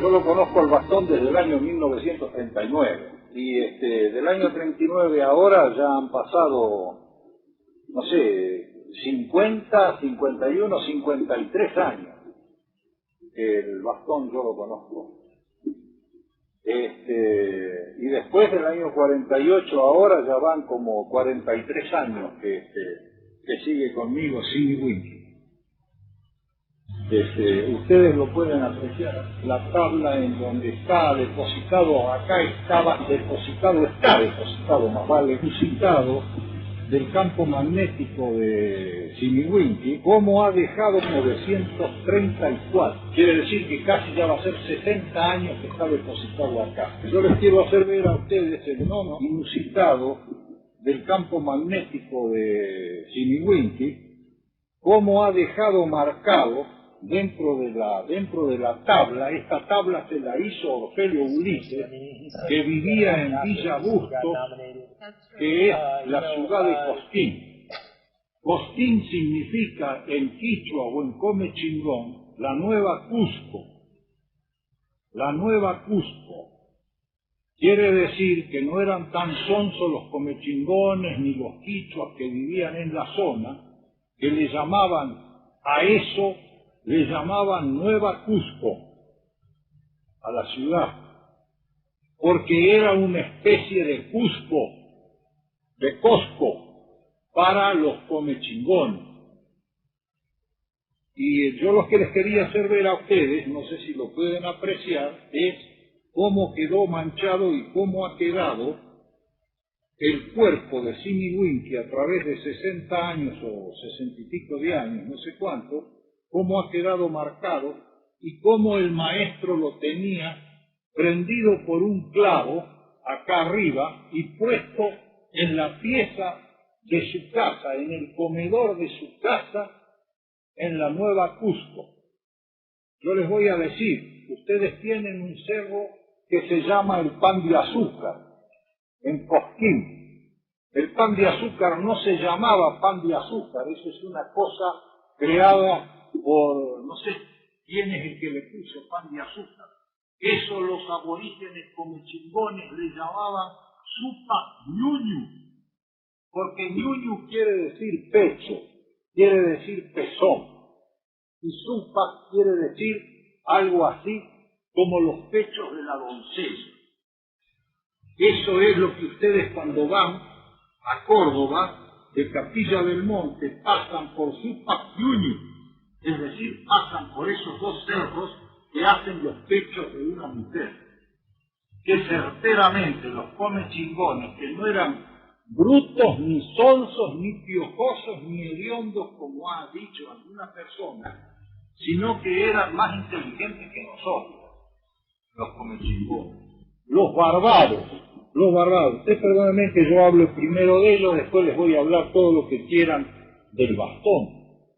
yo lo conozco al bastón desde el año 1939 y del año 39 a ahora ya han pasado, no sé, 50, 51, 53 años que el bastón yo lo conozco. Y después del año 48 ahora ya van como 43 años que sigue conmigo Jimmy Winky. Ustedes lo pueden apreciar, la tabla en donde está depositado, acá está depositado, más vale, un citado del campo magnético de Chimiwinki, cómo ha dejado 934. Quiere decir que casi ya va a ser 60 años que está depositado acá. Yo les quiero hacer ver a ustedes el nono inusitado del campo magnético de Chimiwinki, cómo ha dejado marcado dentro de la tabla. Esta tabla se la hizo Orfelio Ulises, que vivía en Villa Bustos, que es la ciudad de Cosquín. Cosquín significa en quichua o en comechingón la Nueva Cusco. La Nueva Cusco quiere decir que no eran tan sonsos los comechingones ni los quichuas que vivían en la zona, que le llamaban a eso, le llamaban Nueva Cusco, a la ciudad, porque era una especie de Cusco, de Cosco, para los comechingones. Y yo lo que les quería hacer ver a ustedes, no sé si lo pueden apreciar, es cómo quedó manchado y cómo ha quedado el cuerpo de Chimiwinki a través de 60 años o 60 y pico de años, no sé cuánto, cómo ha quedado marcado y cómo el maestro lo tenía prendido por un clavo acá arriba y puesto en la pieza de su casa, en el comedor de su casa, en la Nueva Cusco. Yo les voy a decir, ustedes tienen un cerro que se llama el Pan de Azúcar, en Cosquín. El Pan de Azúcar no se llamaba Pan de Azúcar, eso es una cosa creada por, no sé quién es el que le puso Pan de Azúcar. Eso los aborígenes comechingones le llamaban Supa Ñuñu, porque Ñuñu quiere decir pecho, quiere decir pezón, y Supa quiere decir algo así como los pechos de la doncella. Eso es lo que ustedes cuando van a Córdoba, de Capilla del Monte, pasan por Supa Ñuñu, es decir, pasan por esos dos cerros que hacen los pechos de una mujer, que certeramente los comechingones, que no eran brutos, ni sonsos, ni piojosos, ni hediondos, como ha dicho alguna persona, sino que eran más inteligentes que nosotros, los comechingones. Los barbados. Ustedes perdónenme que yo hablo primero de ellos, después les voy a hablar todo lo que quieran del bastón,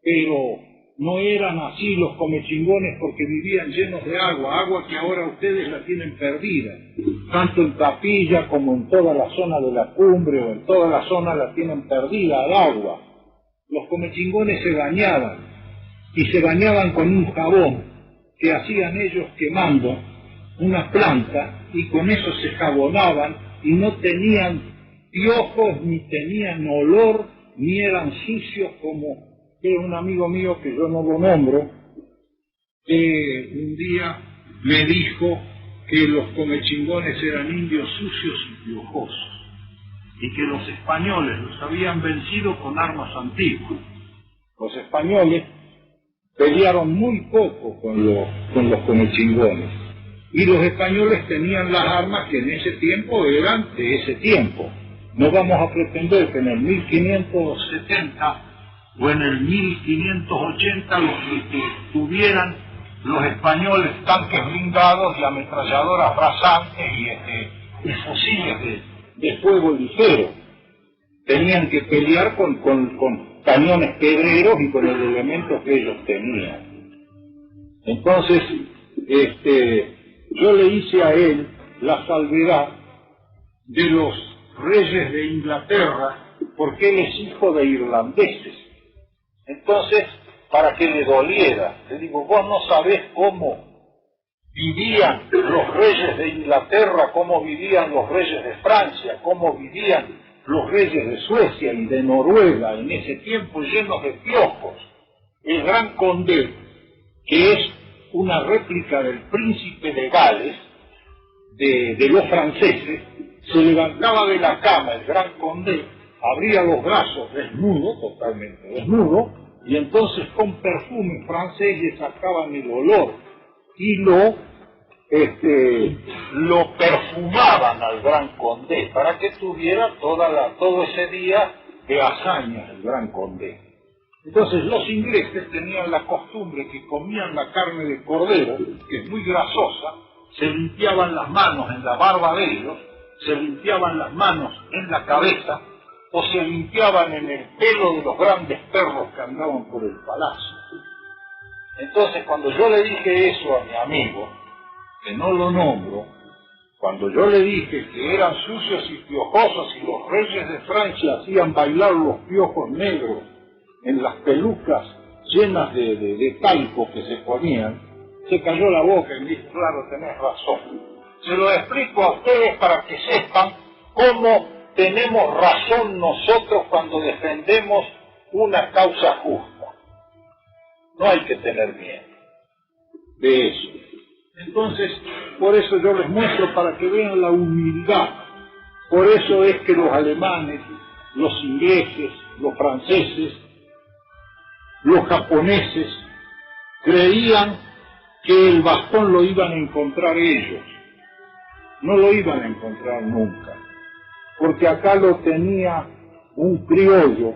pero no eran así los comechingones porque vivían llenos de agua que ahora ustedes la tienen perdida, tanto en Capilla como en toda la zona de la cumbre o en toda la zona la tienen perdida al agua. Los comechingones se bañaban, y se bañaban con un jabón que hacían ellos quemando una planta, y con eso se jabonaban y no tenían piojos, ni tenían olor, ni eran sucios como un amigo mío que yo no lo nombro, que un día me dijo que los comechingones eran indios sucios y piojosos, y que los españoles los habían vencido con armas antiguas. Los españoles pelearon muy poco con los comechingones, y los españoles tenían las armas que en ese tiempo eran de ese tiempo. No vamos a pretender que en el 1570 o en el 1580 los que tuvieran los españoles tanques blindados y ametralladoras rasantes y fusiles de fuego ligero. Tenían que pelear con cañones pedreros y con el elemento que ellos tenían. Entonces, yo le hice a él la salvedad de los reyes de Inglaterra, porque él es hijo de irlandeses. Entonces, para que le doliera, le digo, vos no sabés cómo vivían los reyes de Inglaterra, cómo vivían los reyes de Francia, cómo vivían los reyes de Suecia y de Noruega en ese tiempo llenos de piojos. El Gran Condé, que es una réplica del príncipe de Gales, de los franceses, se levantaba de la cama el Gran Condé, abría los brazos desnudo, totalmente desnudo, y entonces con perfume francés le sacaban el olor y lo perfumaban al Gran Condé para que tuviera todo ese día de hazañas el Gran Condé. Entonces los ingleses tenían la costumbre que comían la carne de cordero, que es muy grasosa, se limpiaban las manos en la barba de ellos, se limpiaban las manos en la cabeza, o se limpiaban en el pelo de los grandes perros que andaban por el palacio. Entonces, cuando yo le dije eso a mi amigo, que no lo nombro, cuando yo le dije que eran sucios y piojosos y los reyes de Francia hacían bailar los piojos negros en las pelucas llenas de talco que se ponían, se cayó la boca y me dijo, claro, tenés razón. Se lo explico a ustedes para que sepan cómo tenemos razón nosotros cuando defendemos una causa justa. No hay que tener miedo de eso. Entonces, por eso yo les muestro para que vean la humildad. Por eso es que los alemanes, los ingleses, los franceses, los japoneses creían que el bastón lo iban a encontrar ellos. No lo iban a encontrar nunca. Porque acá lo tenía un criollo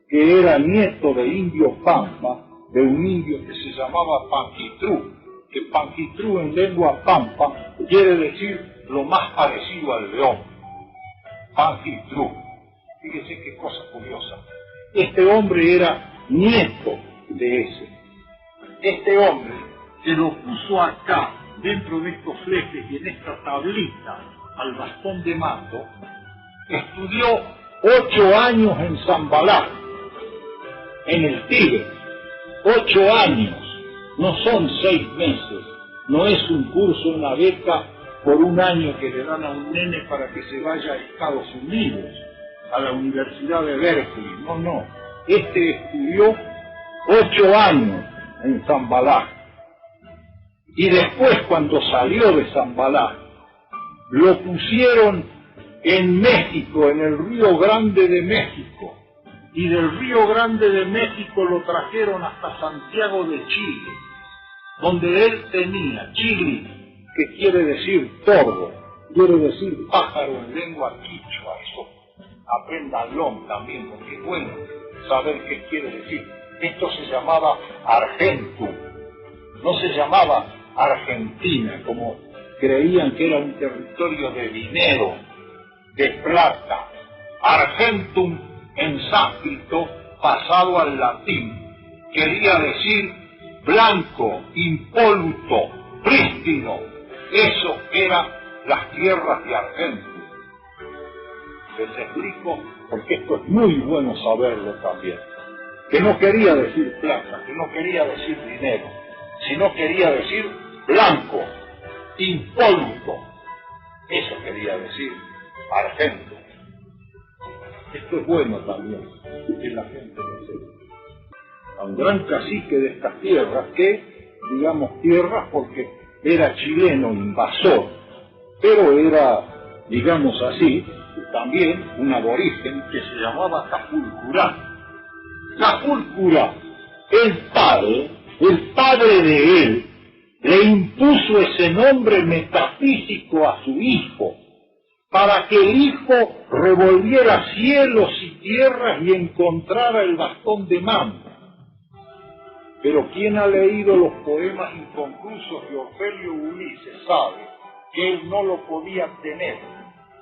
que era nieto de indio Pampa, de un indio que se llamaba Panquitru, que Panquitru en lengua pampa quiere decir lo más parecido al león. Panquitru. Fíjese qué cosa curiosa. Este hombre era nieto de ese. Este hombre que lo puso acá, dentro de estos flejes y en esta tablita, al bastón de mando, estudió 8 años en Zambalá, en el Tigre. 8 años, no son 6 meses, no es un curso, una beca por un año que le dan a un nene para que se vaya a Estados Unidos, a la Universidad de Berkeley, no. Este estudió 8 años en Zambalá. Y después, cuando salió de Zambalá, lo pusieron en México, en el Río Grande de México. Y del Río Grande de México lo trajeron hasta Santiago de Chile, donde él tenía chili, que quiere decir tordo, quiere decir pájaro en lengua quichua. Eso apréndanlo también, porque es bueno saber qué quiere decir. Esto se llamaba Argentum, no se llamaba Argentina, como creían que era un territorio de dinero, de plata. Argentum en sánscrito, pasado al latín, quería decir blanco, impoluto, prístino. Eso eran las tierras de Argentum. Les explico, porque esto es muy bueno saberlo también. Que no quería decir plata, que no quería decir dinero, sino quería decir blanco, impoluto. Eso quería decir Argentum. Esto es bueno también, que la gente lo sepa. A un gran cacique de estas tierras, que, digamos, tierras porque era chileno, invasor, pero era, digamos así, también un aborigen que se llamaba Cafulcurá. Cafulcurá, el padre de él, le impuso ese nombre metafísico a su hijo, para que el hijo revolviera cielos y tierras y encontrara el bastón de mando. Pero quien ha leído los poemas inconclusos de Ofelio Ulises sabe que él no lo podía tener,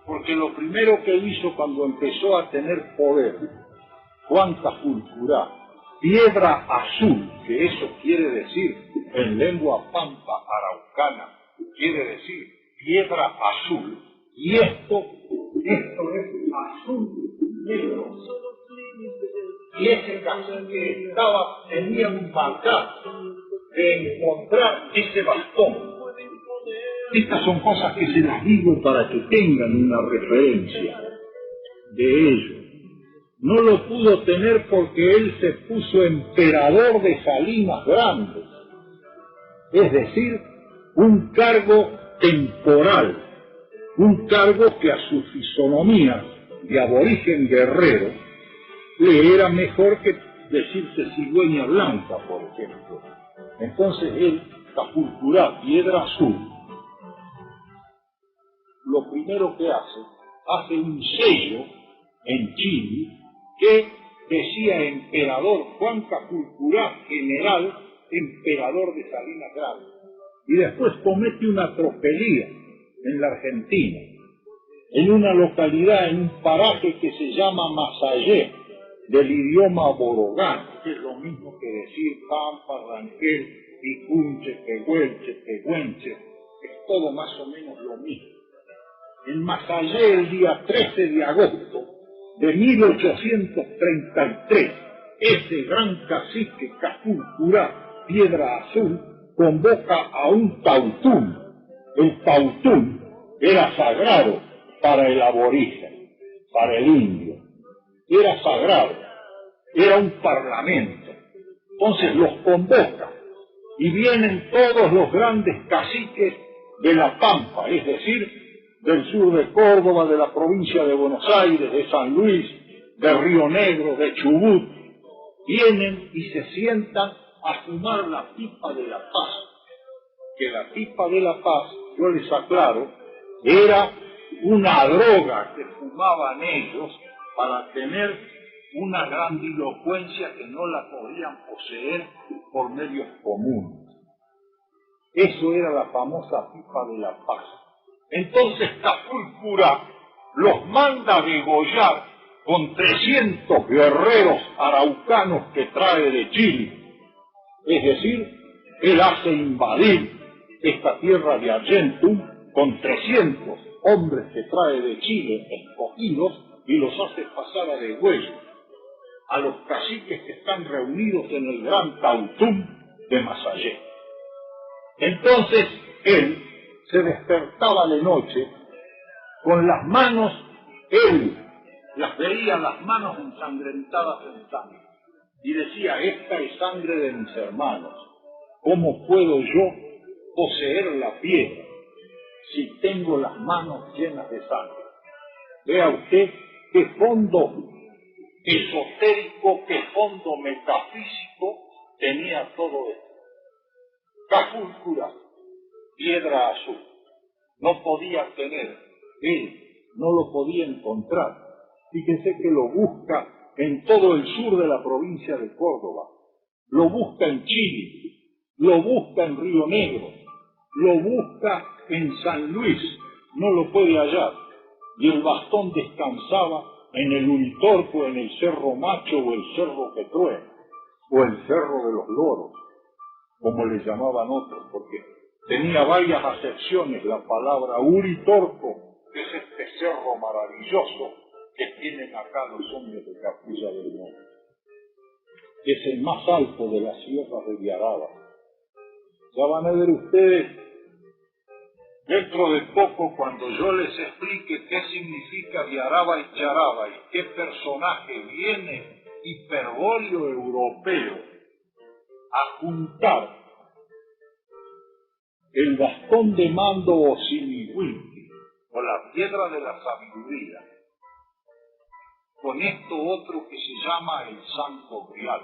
porque lo primero que hizo cuando empezó a tener poder, Juan Cafulcurá, piedra azul, que eso quiere decir en lengua pampa araucana, quiere decir piedra azul. Y esto es azul negro. Y ese cacique tenía un mandato de encontrar ese bastón. Estas son cosas que se las digo para que tengan una referencia de ello. No lo pudo tener porque él se puso emperador de Salinas Grandes, es decir, un cargo temporal, un cargo que a su fisonomía de aborigen guerrero le era mejor que decirse cigüeña blanca, por ejemplo. Entonces él, Capulcurá Piedra Azul, lo primero que hace un sello en Chile que decía emperador Juan Capulcurá, general, emperador de Salinas Grandes. Y después comete una tropelía en la Argentina, en una localidad, en un paraje que se llama Masayé, del idioma borogano, que es lo mismo que decir Pampa, Rangel, Picunche, Pehuelche, Pehuenche, es todo más o menos lo mismo. En Masayé, el día 13 de agosto de 1833, ese gran cacique Capulcurá Piedra Azul convoca a un tautún. El tautún era sagrado para el aborigen, para el indio. Era sagrado, era un parlamento. Entonces los convoca y vienen todos los grandes caciques de la Pampa, es decir, del sur de Córdoba, de la provincia de Buenos Aires, de San Luis, de Río Negro, de Chubut. Vienen y se sientan a fumar la pipa de la paz. Que la pipa de la paz, yo les aclaro, era una droga que fumaban ellos para tener una grandilocuencia que no la podían poseer por medios comunes. Eso era la famosa pipa de la paz. Entonces Capulcurá los manda a degollar con 300 guerreros araucanos que trae de Chile. Es decir, él hace invadir esta tierra de Argentum con 300 hombres que trae de Chile escogidos y los hace pasar a degüello a los caciques que están reunidos en el gran Tautún de Masayé. Entonces él se despertaba de noche con las manos, él las veía las manos ensangrentadas en sangre y decía, esta es sangre de mis hermanos, ¿cómo puedo yo poseer la piedra si tengo las manos llenas de sangre? Vea usted qué fondo esotérico, qué fondo metafísico tenía todo esto. Capulcurá, Piedra Azul, no podía tener, él no lo podía encontrar. Fíjense que lo busca en todo el sur de la provincia de Córdoba, lo busca en Chile, lo busca en Río Negro, lo busca en San Luis, no lo puede hallar. Y el bastón descansaba en el Uritorco, en el Cerro Macho o el Cerro que truena, o el Cerro de los Loros, como le llamaban otros, porque tenía varias acepciones la palabra Uritorco, que es este cerro maravilloso que tienen acá los hombres de Capilla del Monte. Es el más alto de las sierras de Viaraba. Ya van a ver ustedes, dentro de poco, cuando yo les explique qué significa Viaraba y Charaba y qué personaje viene hiperbóreo europeo a juntar el bastón de mando o Simihuinti, o la piedra de la sabiduría, con esto otro que se llama el Santo Grial.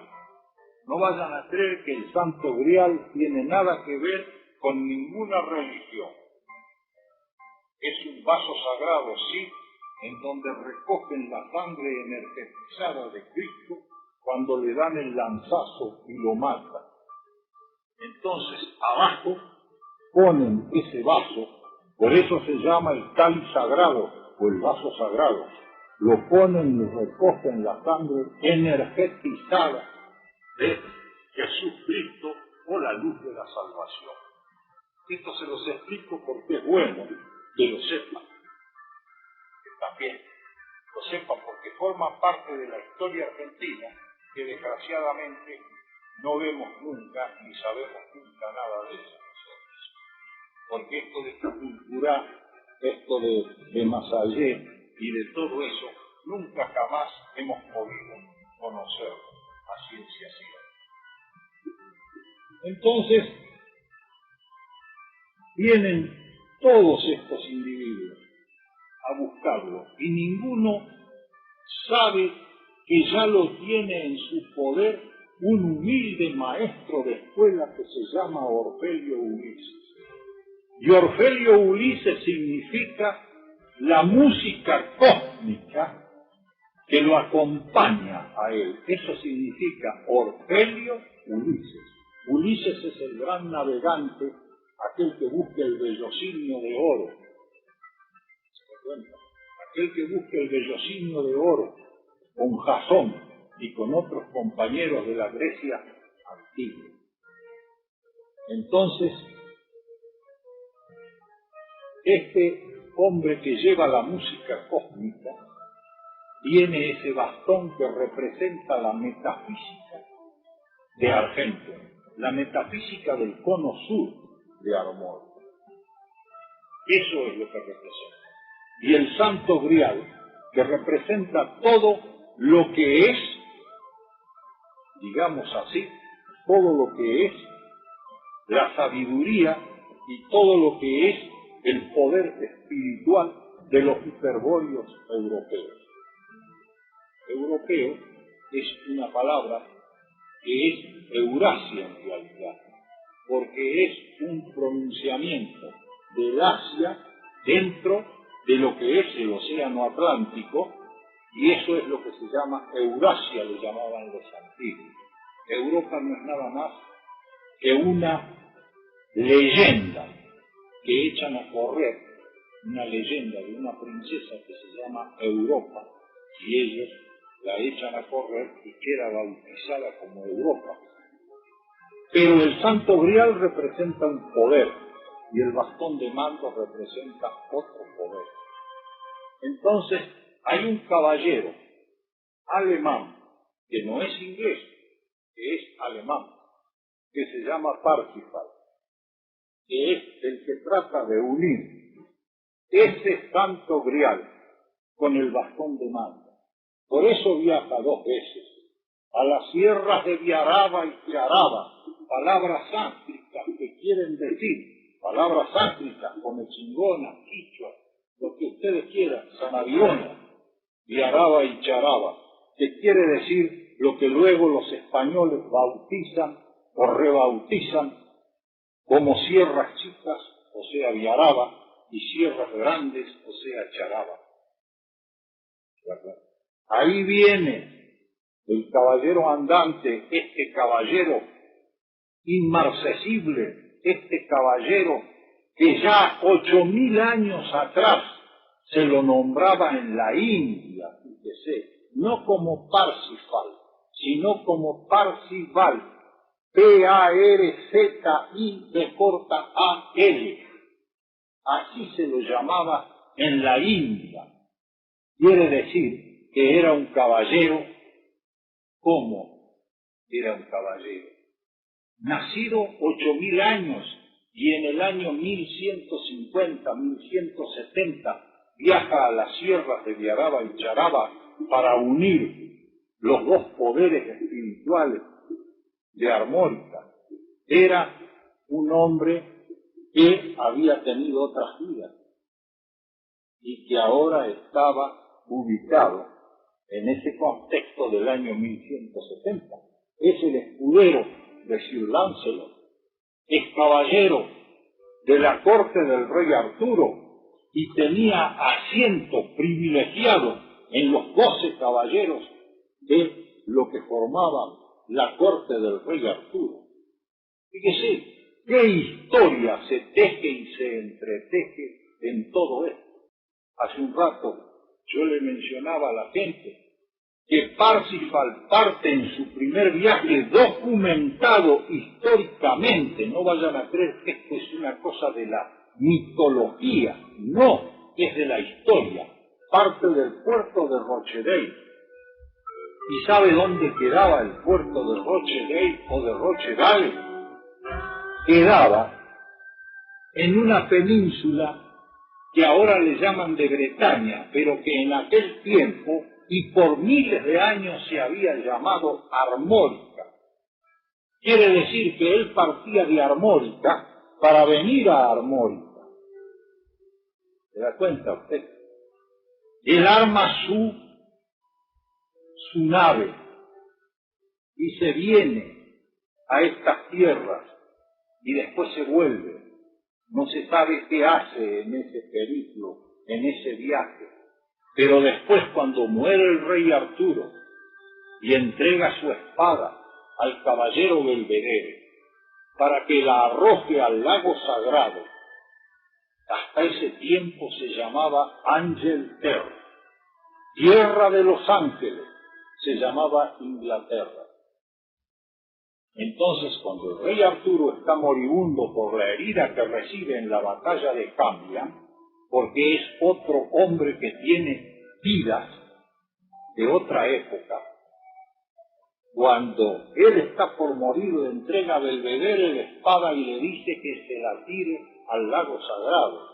No vayan a creer que el Santo Grial tiene nada que ver con ninguna religión. Es un vaso sagrado, sí, en donde recogen la sangre energetizada de Cristo cuando le dan el lanzazo y lo matan. Entonces, abajo ponen ese vaso, por eso se llama el cáliz sagrado o el vaso sagrado. Lo ponen y recogen la sangre energetizada de Jesucristo o la luz de la salvación. Esto se los explico porque es bueno que lo sepan, que también lo sepan porque forma parte de la historia argentina que desgraciadamente no vemos nunca ni sabemos nunca nada de ella. porque esto de Capulcurá, esto de Masallé y de todo eso, nunca jamás hemos podido conocer a ciencia cierta. Entonces, vienen todos estos individuos a buscarlo y ninguno sabe que ya lo tiene en su poder un humilde maestro de escuela que se llama Orfelio Ulises. Y Orfelio Ulises significa la música cósmica que lo acompaña a él. Eso significa Orfelio Ulises. Ulises es el gran navegante, aquel que busca el vellocinio de oro. ¿Se da cuenta? Aquel que busca el vellocinio de oro con Jasón y con otros compañeros de la Grecia antigua. Entonces, este hombre que lleva la música cósmica tiene ese bastón que representa la metafísica de Argento, la metafísica del cono sur de Armor. Eso es lo que representa. Y el Santo Grial, que representa todo lo que es, digamos así, todo lo que es la sabiduría y todo lo que es el poder espiritual de los hiperbóreos europeos. Europeo es una palabra que es Eurasia en realidad, porque es un pronunciamiento del Asia dentro de lo que es el océano Atlántico, y eso es lo que se llama Eurasia, le llamaban los antiguos. Europa no es nada más que una leyenda que echan a correr, una leyenda de una princesa que se llama Europa, y ellos la echan a correr y queda bautizada como Europa. Pero el Santo Grial representa un poder, y el bastón de mando representa otro poder. Entonces, hay un caballero alemán, que no es inglés, que es alemán, que se llama Parsifal, que es el que trata de unir ese Santo Grial con el bastón de mando. Por eso viaja 2 veces a las sierras de Viaraba y Tiaraba, palabras sánscritas que quieren decir, palabras sánscritas como chingona, quichua, lo que ustedes quieran, sanaviona, Viaraba y Charaba, que quiere decir lo que luego los españoles bautizan o rebautizan como sierras chicas, o sea, Viaraba, y sierras grandes, o sea, Charaba. Ahí viene el caballero andante, este caballero inmarcesible, este caballero que ya 8.000 años atrás se lo nombraba en la India, fíjese, no como Parsifal, sino como Parsival, P-A-R-Z-I-B-A-L. Así se lo llamaba en la India. Quiere decir que era un caballero. ¿Cómo era un caballero? Nacido 8.000 años, y en el año 1150, 1170, viaja a las sierras de Viaraba y Charaba para unir los dos poderes espirituales de Armórica. Era un hombre que había tenido otras vidas y que ahora estaba ubicado en ese contexto del año 1170. Es el escudero de Sir Lancelot, es caballero de la corte del rey Arturo y tenía asiento privilegiado en los 12 caballeros de lo que formaban la corte del rey Arturo. Fíjese qué historia se teje y se entreteje en todo esto. Hace un rato yo le mencionaba a la gente que Parsifal parte en su primer viaje documentado históricamente. No vayan a creer que esto es una cosa de la mitología, no, es de la historia. Parte del puerto de Rochdale. ¿Y sabe dónde quedaba el puerto de Rochdale o de Rochdale? Quedaba en una península que ahora le llaman de Bretaña, pero que en aquel tiempo y por miles de años se había llamado Armórica. Quiere decir que él partía de Armórica para venir a Armórica. ¿Se da cuenta usted? Él arma su nave y se viene a estas tierras y después se vuelve. No se sabe qué hace en ese periplo, en ese viaje. Pero después, cuando muere el rey Arturo y entrega su espada al caballero Belvedere para que la arroje al lago sagrado, hasta ese tiempo se llamaba Ángel Terra. Tierra de los ángeles se llamaba Inglaterra. Entonces, cuando el rey Arturo está moribundo por la herida que recibe en la batalla de Cambrian, porque es otro hombre que tiene vidas de otra época, cuando él está por morir, le entrega a Belvedere la espada y le dice que se la tire al lago sagrado.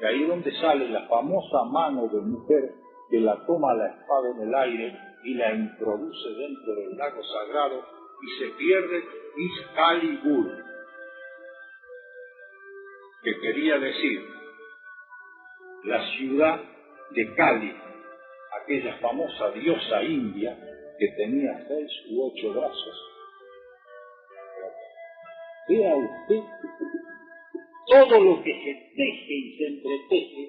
Y ahí es donde sale la famosa mano de mujer que la toma la espada en el aire y la introduce dentro del lago sagrado y se pierde Excalibur, que quería decir la ciudad de Cali, aquella famosa diosa india que tenía 6 u 8 brazos. Vea usted todo lo que se teje y se entreteje,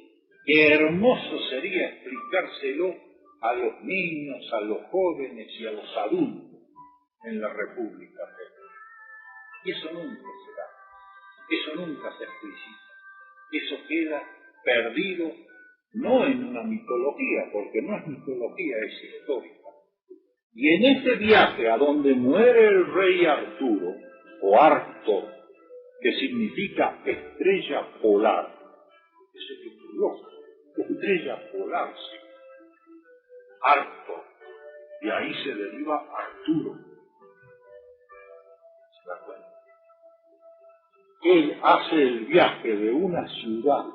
qué hermoso sería explicárselo a los niños, a los jóvenes y a los adultos en la República Federal. Y eso nunca se da, eso nunca se explicita, eso queda perdido no en una mitología, porque no es mitología, es histórica. Y en ese viaje a donde muere el rey Arturo, o Arctor, que significa estrella polar, eso es curioso, estrella polar, sí. Arctor, y ahí se deriva Arturo. ¿Se da cuenta? Él hace el viaje de una ciudad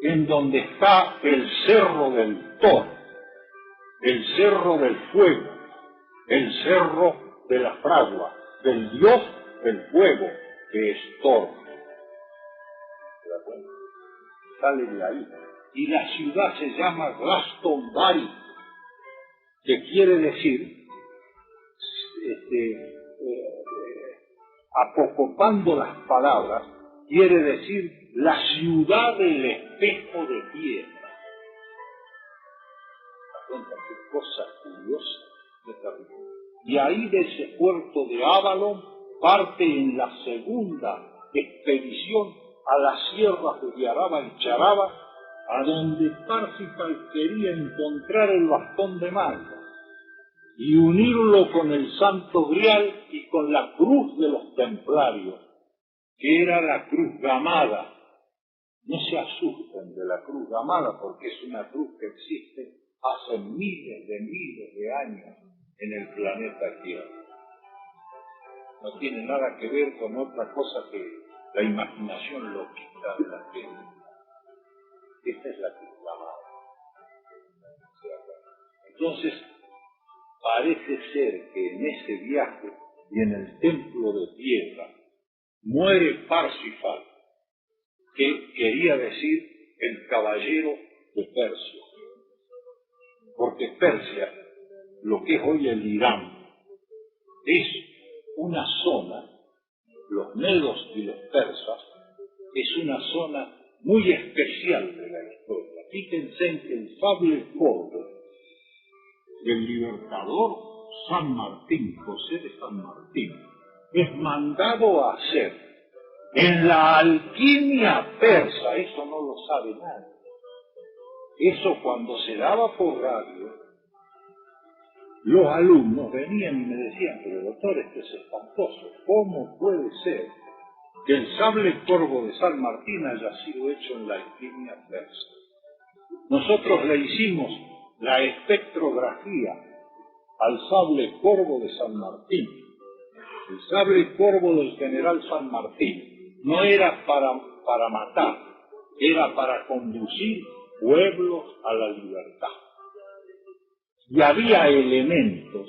en donde está el cerro del Thor, el cerro del fuego, el cerro de la fragua, del dios del fuego, que es Thor. ¿Se da cuenta? Sale de ahí. Y la ciudad se llama Glastonbury, que quiere decir, apocopando las palabras, quiere decir la ciudad del espejo de piedra. ¿Se da cuenta? Qué cosa curiosa, qué terrible. Y ahí de ese puerto de Avalon parte en la segunda expedición a las sierras de Viaraba y Charaba, a donde Parsifal quería encontrar el bastón de Malta y unirlo con el Santo Grial y con la cruz de los templarios, que era la cruz gamada. No se asusten de la cruz gamada, porque es una cruz que existe hace miles de años en el planeta Tierra. No tiene nada que ver con otra cosa que la imaginación loquita de la gente. Esta es la cruz gamada. Entonces, parece ser que en ese viaje y en el templo de piedra muere Parsifal, que quería decir el caballero de Persia. Porque Persia, lo que es hoy el Irán, es una zona, los medos y los persas, es una zona muy especial de la historia. Fíjense en que el sable corvo del libertador San Martín, José de San Martín, es mandado a hacer en la alquimia persa. Eso no lo sabe nadie. Eso cuando se daba por radio, los alumnos venían y me decían, pero doctor, esto es espantoso, ¿cómo puede ser que el sable corvo de San Martín haya sido hecho en la alquimia persa? Nosotros le hicimos la espectrografía al sable corvo de San Martín. El sable corvo del general San Martín no era para para matar, era para conducir pueblos a la libertad. Y había elementos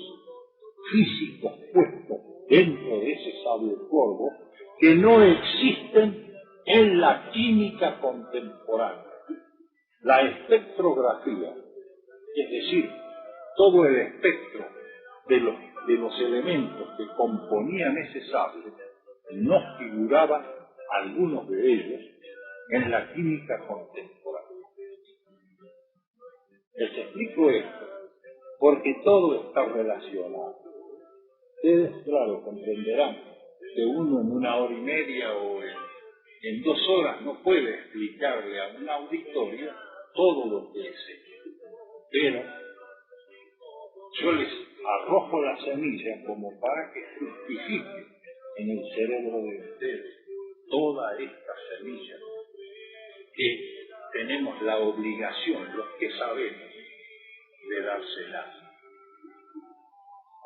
físicos puestos dentro de ese sable corvo que no existen en la química contemporánea. La espectrografía, es decir, todo el espectro de los elementos que componían ese sable, no figuraban algunos de ellos en la química contemporánea. Les explico esto porque todo está relacionado. Ustedes, claro, comprenderán que uno en 1 hora y media o en 2 horas no puede explicarle a un auditorio todo lo que es esto. Pero yo les arrojo la semilla como para que fructifique en el cerebro de ustedes toda esta semilla que tenemos la obligación, los que sabemos, de dárselas.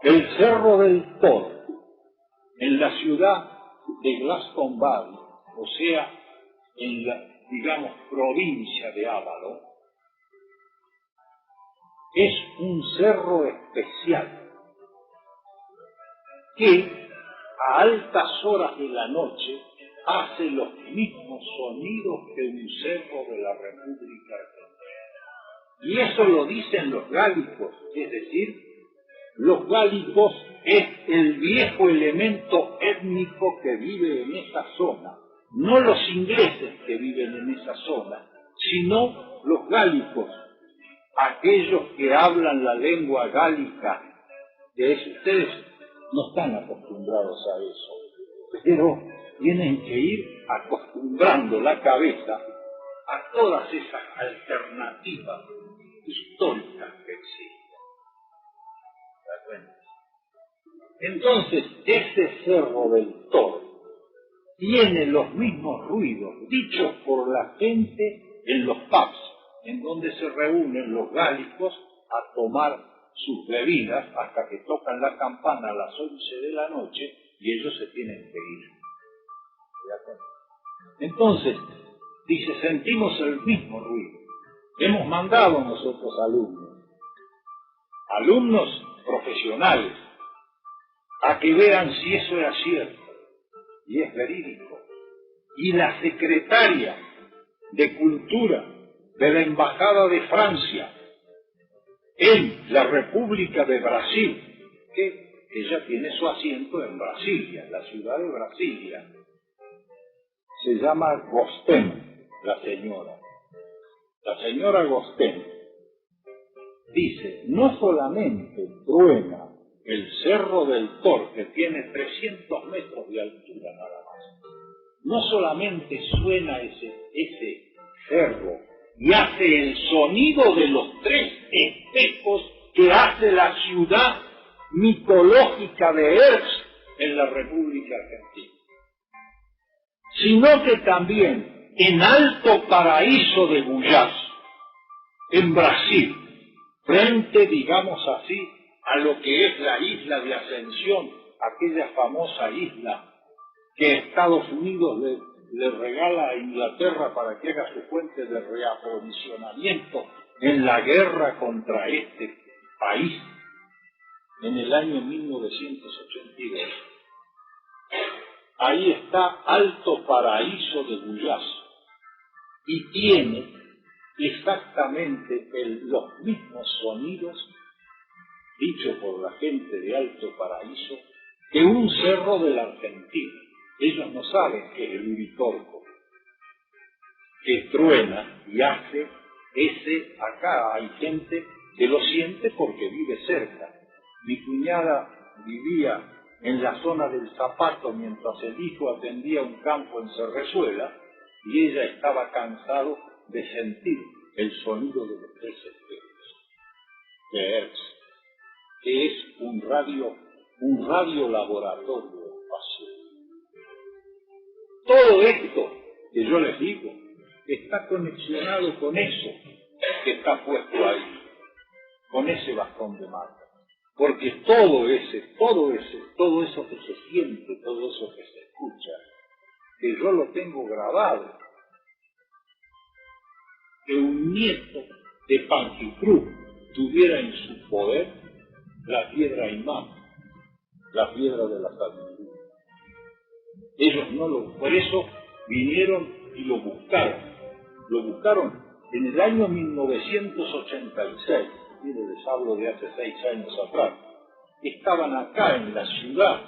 El Cerro del Toro, en la ciudad de Glastonbury, o sea, en la, digamos, provincia de Avalon, es un cerro especial que a altas horas de la noche hace los mismos sonidos que un cerro de la República Argentina. Y eso lo dicen los gálicos, es decir, los gálicos es el viejo elemento étnico que vive en esa zona, no los ingleses que viven en esa zona, sino los gálicos, aquellos que hablan la lengua gálica. De eso ustedes no están acostumbrados a eso, pero tienen que ir acostumbrando la cabeza a todas esas alternativas históricas que existen. Entonces, ese Cerro del Toro tiene los mismos ruidos dichos por la gente en los pubs, en donde se reúnen los gálicos a tomar sus bebidas hasta que tocan la campana a las 11 de la noche y ellos se tienen que ir. ¿De acuerdo? Entonces, dice, sentimos el mismo ruido. Hemos mandado nosotros alumnos profesionales, a que vean si eso era cierto, y es verídico. Y la secretaria de Cultura de la Embajada de Francia en la República de Brasil, que ella tiene su asiento en Brasilia, la ciudad de Brasilia, se llama Gostén, la señora Gostén, dice, no solamente truena el Cerro del Toro, que tiene 300 metros de altura nada más, no solamente suena ese cerro y hace el sonido de los 3 espejos que hace la ciudad mitológica de Erx en la República Argentina, sino que también en Alto Paraíso de Goiás, en Brasil, frente, digamos así, a lo que es la isla de Ascensión, aquella famosa isla que Estados Unidos le regala a Inglaterra para que haga su fuente de reaprovisionamiento en la guerra contra este país en el año 1982. Ahí está Alto Paraíso de Goiás y tiene exactamente los mismos sonidos dicho por la gente de Alto Paraíso que un cerro de la Argentina. Ellos no saben que es el Uritorco, que truena y hace ese. Acá hay gente que lo siente porque vive cerca. Mi cuñada vivía en la zona del Zapato mientras el hijo atendía un campo en Cerrezuela y ella estaba cansado de sentir el sonido de los 3 espejos de Hertz, que es un radio laboratorio espacial. Todo esto que yo les digo está conexionado con eso que está puesto ahí, con ese bastón de marca. Porque todo eso que se siente, todo eso que se escucha, que yo lo tengo grabado, que un nieto de Panquicruz tuviera en su poder la piedra imán, la piedra de la sabiduría. Ellos no lo, por eso vinieron y lo buscaron. Lo buscaron en el año 1986, mire, les hablo de hace 6 años atrás. Estaban acá en la ciudad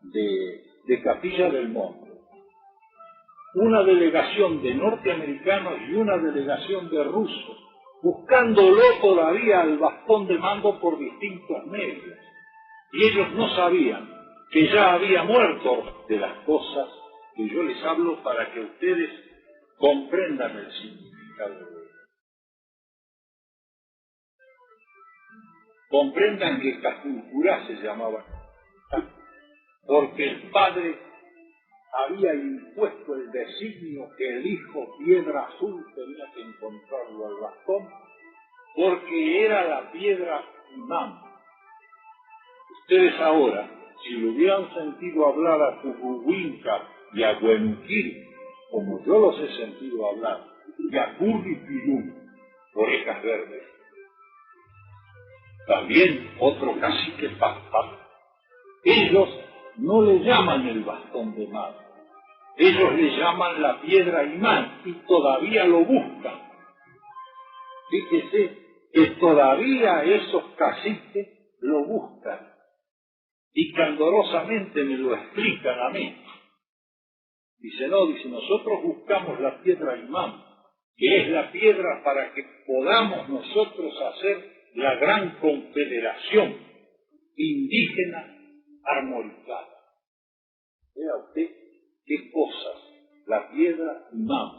de Capilla del Monte, una delegación de norteamericanos y una delegación de rusos, buscándolo todavía al bastón de mando por distintos medios. Y ellos no sabían que ya había muerto, de las cosas que yo les hablo para que ustedes comprendan el significado de ello. Comprendan que Cajulcurá se llamaba, porque el padre había impuesto el designio que el hijo Piedra Azul tenía que encontrarlo al bastón, porque era la piedra imán. Ustedes ahora, si lo hubieran sentido hablar a Cucuhuinca y a Güenuquil, como yo los he sentido hablar, y a Curripilú, orejas verdes, también otro cacique Pacpa, ellos no le llaman el bastón de mando, ellos le llaman la piedra imán y todavía lo buscan. Fíjese que todavía esos caciques lo buscan y candorosamente me lo explican a mí. Dice, no, dice, nosotros buscamos la piedra imán, que es la piedra para que podamos nosotros hacer la gran confederación indígena armonizada. Vea usted qué cosas la piedra imán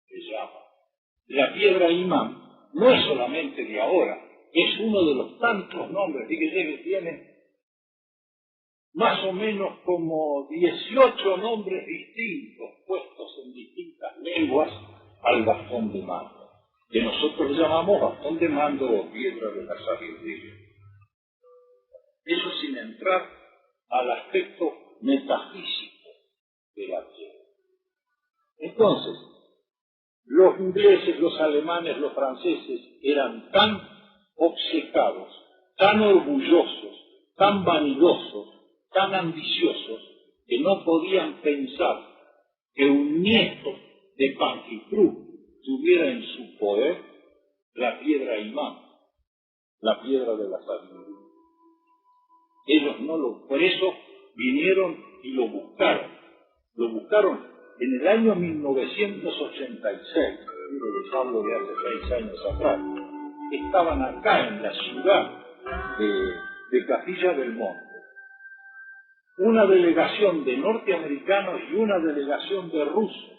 se llama. La piedra imán no es solamente de ahora, es uno de los tantos nombres, fíjese que tiene más o menos como 18 nombres distintos puestos en distintas lenguas al bastón de mando, que nosotros llamamos bastón de mando o piedra de la sabiduría. Eso sin entrar al aspecto metafísico de la piedra. Entonces, los ingleses, los alemanes, los franceses eran tan obcecados, tan orgullosos, tan vanidosos, tan ambiciosos, que no podían pensar que un nieto de Panquicruz tuviera en su poder la piedra imán, la piedra de la sabiduría. Ellos no lo, por eso vinieron y lo buscaron. Lo buscaron en el año 1986, les hablo de hace 6 años atrás. Estaban acá en la ciudad de Capilla del Monte, una delegación de norteamericanos y una delegación de rusos,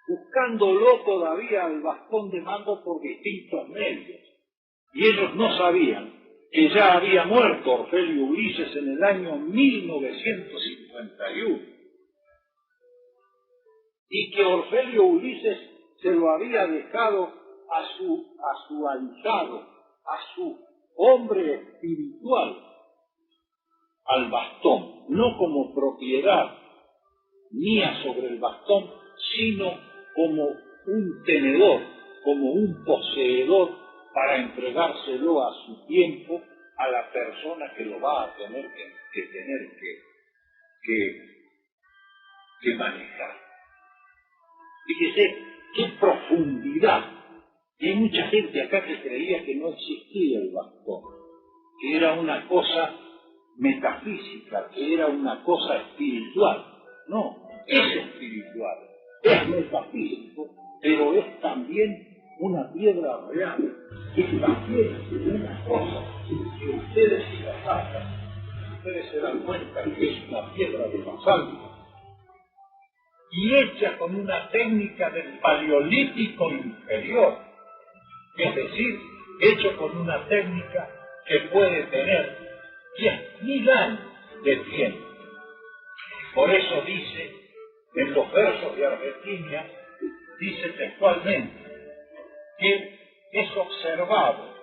buscándolo todavía al bastón de mando por distintos medios. Y ellos no sabían que ya había muerto Orfelio Ulises en el año 1951. Y que Orfelio Ulises se lo había dejado a su ahijado, a su hombre espiritual, al bastón, no como propiedad mía sobre el bastón, sino como un tenedor, como un poseedor para entregárselo a su tiempo a la persona que lo va a tener que manejar. Fíjese qué profundidad. Y hay mucha gente acá que creía que no existía el bastón, que era una cosa metafísica, que era una cosa espiritual. No, es espiritual, es metafísico, pero es también una piedra real, es también una cosa que ustedes si la sacan, ustedes se dan cuenta que es una piedra de basalto y hecha con una técnica del paleolítico inferior, es decir, hecho con una técnica que puede tener 10.000 años de tiempo. Por eso dice, en los versos de Argentina, dice textualmente que es observado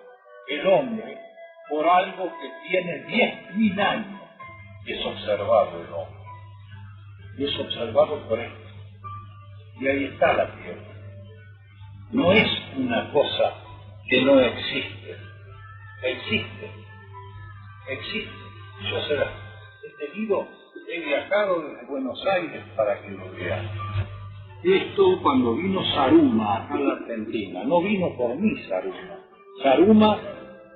el hombre por algo que tiene 10.000 años. Es observado el hombre. Y es observado por esto. Y ahí está la tierra. No es una cosa que no existe. Existe. Yo se la he tenido, he viajado desde Buenos Aires para que lo vean. Esto cuando vino Saruma acá a la Argentina, no vino por mí Saruma. Saruma,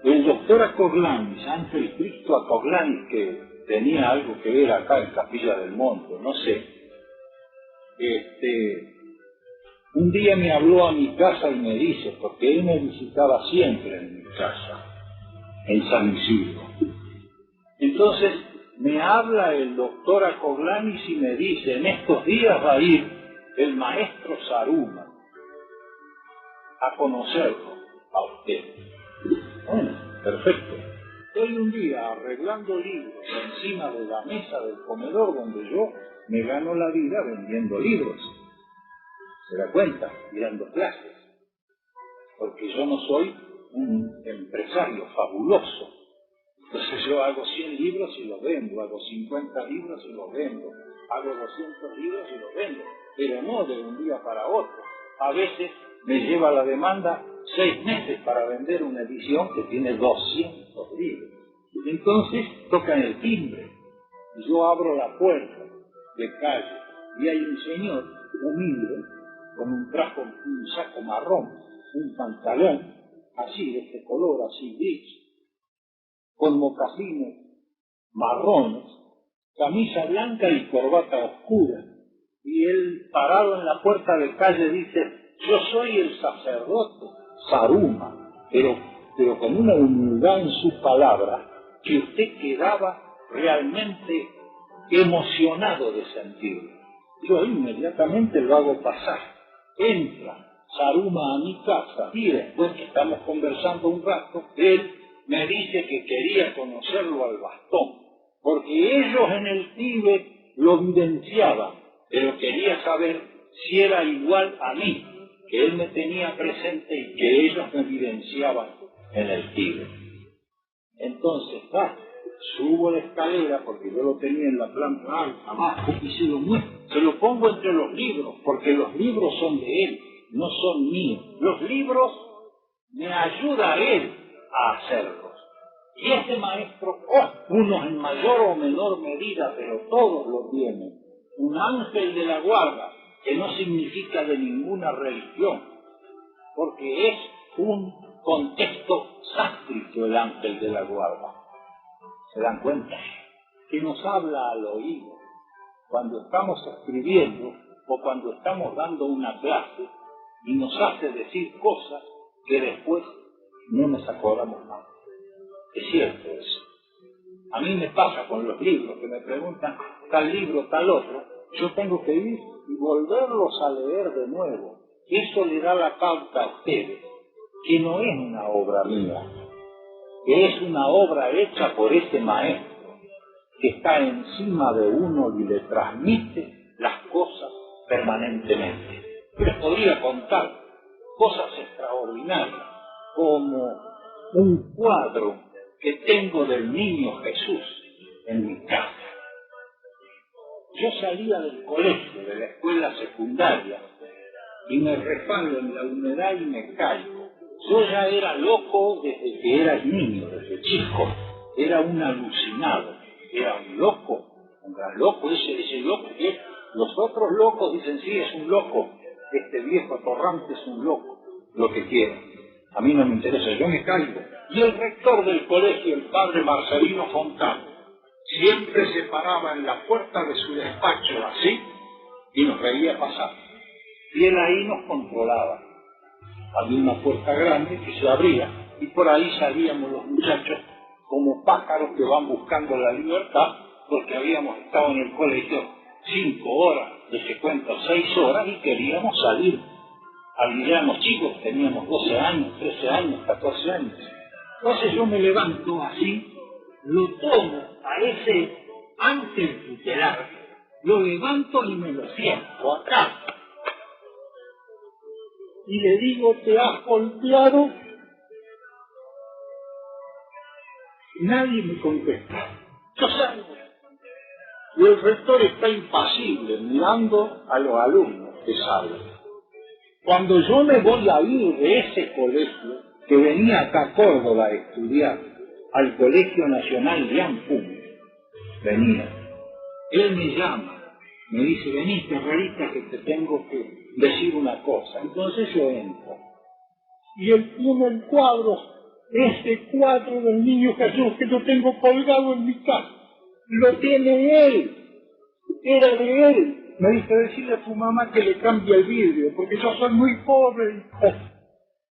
el doctor Acoglanis, Ángel Cristo Acoglanis, que tenía algo que ver acá en Capilla del Monte, no sé. Un día me habló a mi casa y me dice, porque él me visitaba siempre en mi casa, en San Isidro. Entonces me habla el doctor Acoglanis y me dice, en estos días va a ir el maestro Saruma a conocerlo a usted. Bueno, perfecto. Estoy un día arreglando libros encima de la mesa del comedor donde yo me gano la vida vendiendo libros. ¿Se da cuenta? Y dando clases. Porque yo no soy un empresario fabuloso. Entonces yo hago 100 libros y los vendo, hago 50 libros y los vendo, hago 200 libros y los vendo, pero no de un día para otro. A veces me lleva la demanda 6 meses para vender una edición que tiene 200 libros. Entonces tocan el timbre y yo abro la puerta de calle y hay un señor humilde con un saco marrón, un pantalón así de este color, así gris, con mocasines marrones, camisa blanca y corbata oscura. Y él, parado en la puerta de calle, dice, yo soy el sacerdote Saruma, pero con una humildad en su palabra, que usted quedaba realmente emocionado de sentirlo. Yo inmediatamente lo hago pasar. Entra Saruma a mi casa y después que estamos conversando un rato, él me dice que quería conocerlo al bastón, porque ellos en el Tíbet lo vivenciaban, pero quería saber si era igual a mí, que él me tenía presente y que ellos me vivenciaban en el Tíbet. Entonces, subo la escalera, porque yo lo tenía en la planta alta, abajo, y se lo pongo entre los libros, porque los libros son de él, no son míos. Los libros me ayuda a él a hacerlos. Y este maestro, unos en mayor o menor medida, pero todos lo tienen, un ángel de la guarda, que no significa de ninguna religión, porque es un contexto sánscrito el ángel de la guarda. ¿Se dan cuenta? Que nos habla al oído cuando estamos escribiendo o cuando estamos dando una clase y nos hace decir cosas que después no nos acordamos más. Es cierto eso. A mí me pasa con los libros que me preguntan tal libro, tal otro. Yo tengo que ir y volverlos a leer de nuevo. Eso le da la pauta a ustedes, que no es una obra mía, que es una obra hecha por ese maestro que está encima de uno y le transmite las cosas permanentemente. Yo les podría contar cosas extraordinarias, como un cuadro que tengo del niño Jesús en mi casa. Yo salía del colegio, de la escuela secundaria, y me resbalo en la humedad y me caigo. Yo ya era loco desde que era niño, desde chico. Era un alucinado, era un loco, un gran loco, ese loco que los otros locos dicen, sí, es un loco, este viejo atorrante es un loco, lo que quiera. A mí no me interesa, yo me caigo. Y el rector del colegio, el padre Marcelino Fontana, siempre se paraba en la puerta de su despacho así y nos veía pasar. Y él ahí nos controlaba. Había una puerta grande que se abría y por ahí salíamos los muchachos como pájaros que van buscando la libertad, porque habíamos estado en el colegio 5 horas, les cuento 6 horas, y queríamos salir. Éramos chicos, teníamos 12 años, 13 años, 14 años. Entonces yo me levanto así, lo tomo a ese ángel tutelar, lo levanto y me lo siento acá. Y le digo, ¿te has golpeado? Nadie me contesta. Yo salgo. Y el rector está impasible mirando a los alumnos. que salga. Cuando yo me voy a ir de ese colegio, que venía acá a Córdoba a estudiar, al Colegio Nacional de Ampún, venía, él me llama, me dice, vení, Terrerita, que te tengo que decir una cosa. Entonces yo entro. Y él tiene el cuadro, ese cuadro del Niño Jesús que yo tengo colgado en mi casa. Lo tiene él, era de él. Me dice, decirle a tu mamá que le cambie el vidrio, porque yo soy muy pobre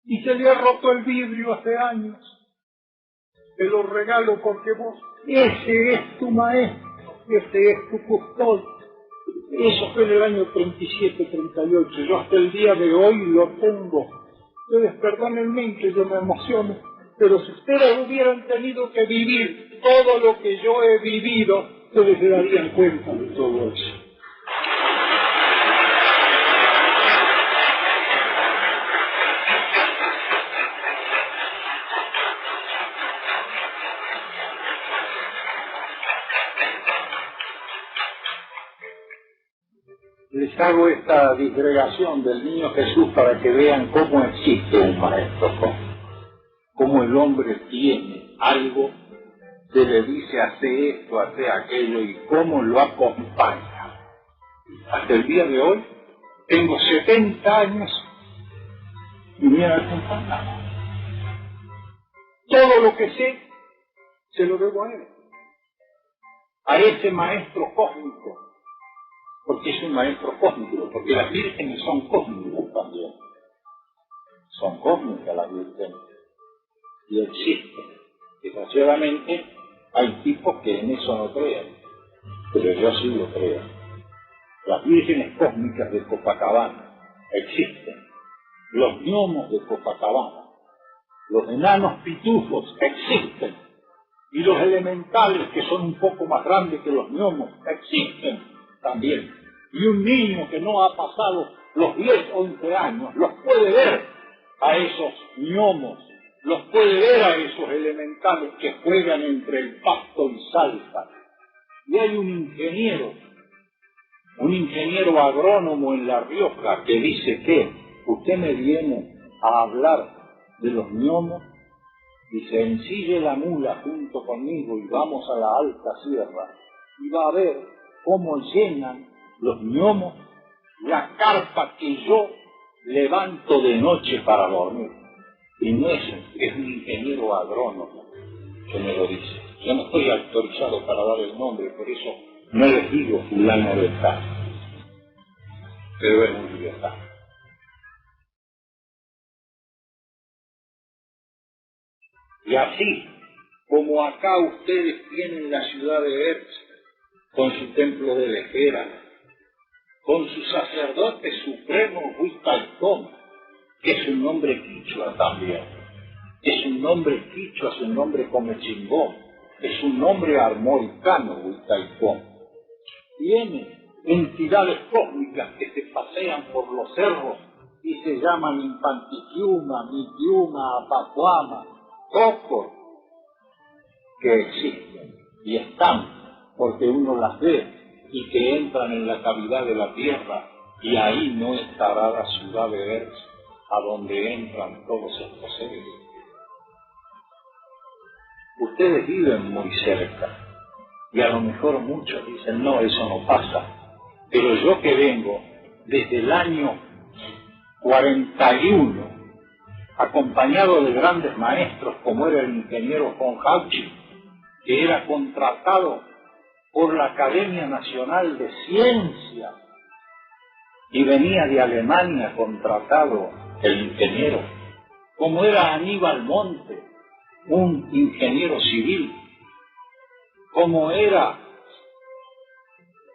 y se le ha roto el vidrio hace años. Te lo regalo porque vos, ese es tu maestro, ese es tu custodio. Eso fue en el año 37, 38. Yo hasta el día de hoy lo tengo. Ustedes perdónenme que yo me emociono, pero si ustedes hubieran tenido que vivir todo lo que yo he vivido, ustedes se darían cuenta de todo eso. Les hago esta disgregación del Niño Jesús para que vean cómo existe un maestro, cómo el hombre tiene algo que le dice hace esto, hace aquello y cómo lo acompaña. Hasta el día de hoy tengo 70 años y me han acompañado. Todo lo que sé se lo debo a él, a ese maestro cósmico. Porque es un maestro cósmico, porque las vírgenes son cósmicas también. Son cósmicas las vírgenes. Y existen. Desgraciadamente, hay tipos que en eso no creen, pero yo sí lo creo. Las vírgenes cósmicas de Copacabana existen. Los gnomos de Copacabana, los enanos pitufos existen. Y los elementales, que son un poco más grandes que los gnomos, existen también. Y un niño que no ha pasado los 10 o 11 años los puede ver a esos gnomos, los puede ver a esos elementales que juegan entre el pasto y saltan. Y hay un ingeniero agrónomo en La Rioja que dice que usted me viene a hablar de los gnomos, dice, ensille la mula junto conmigo y vamos a la alta sierra y va a ver cómo llenan los gnomos la carpa que yo levanto de noche para dormir. Y no es un ingeniero agrónomo que me lo dice. Yo no estoy autorizado para dar el nombre, por eso no les digo fulano de tal, pero es un libertad. Y así como acá ustedes tienen la ciudad de Erz, con su templo de Lejera, con su sacerdote supremo Huitlaicón, que es un nombre quichua también, es un nombre quichua, es un nombre comechingón, es un nombre armoricano Huitlaicón. Tiene entidades cósmicas que se pasean por los cerros y se llaman Infantiquiuma, Mitiuma, Apacuama, Cocor, que existen y están porque uno las ve y que entran en la cavidad de la tierra, y ahí no estará la ciudad de Erz, a donde entran todos estos seres. Ustedes viven muy cerca, y a lo mejor muchos dicen, no, eso no pasa, pero yo que vengo desde el año 41, acompañado de grandes maestros como era el ingeniero von Hauchi, que era contratado por la Academia Nacional de Ciencias, y venía de Alemania contratado el ingeniero, como era Aníbal Monte, un ingeniero civil, como era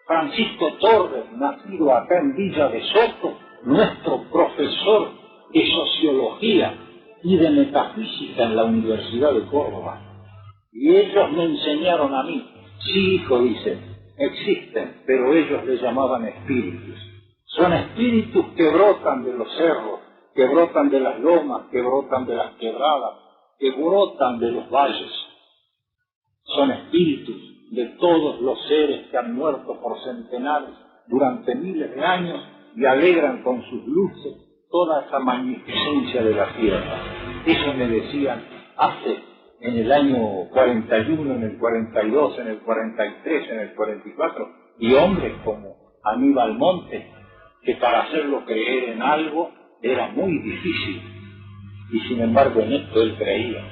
Francisco Torres, nacido acá en Villa de Soto, nuestro profesor de Sociología y de Metafísica en la Universidad de Córdoba. Y ellos me enseñaron a mí. Sí, hijo, dice, existen, pero ellos les llamaban espíritus. Son espíritus que brotan de los cerros, que brotan de las lomas, que brotan de las quebradas, que brotan de los valles. Son espíritus de todos los seres que han muerto por centenares durante miles de años y alegran con sus luces toda esa magnificencia de la tierra. Eso me decían hace, en el año 41, en el 42, en el 43, en el 44, y hombres como Aníbal Montes, que para hacerlo creer en algo era muy difícil, y sin embargo en esto él creía.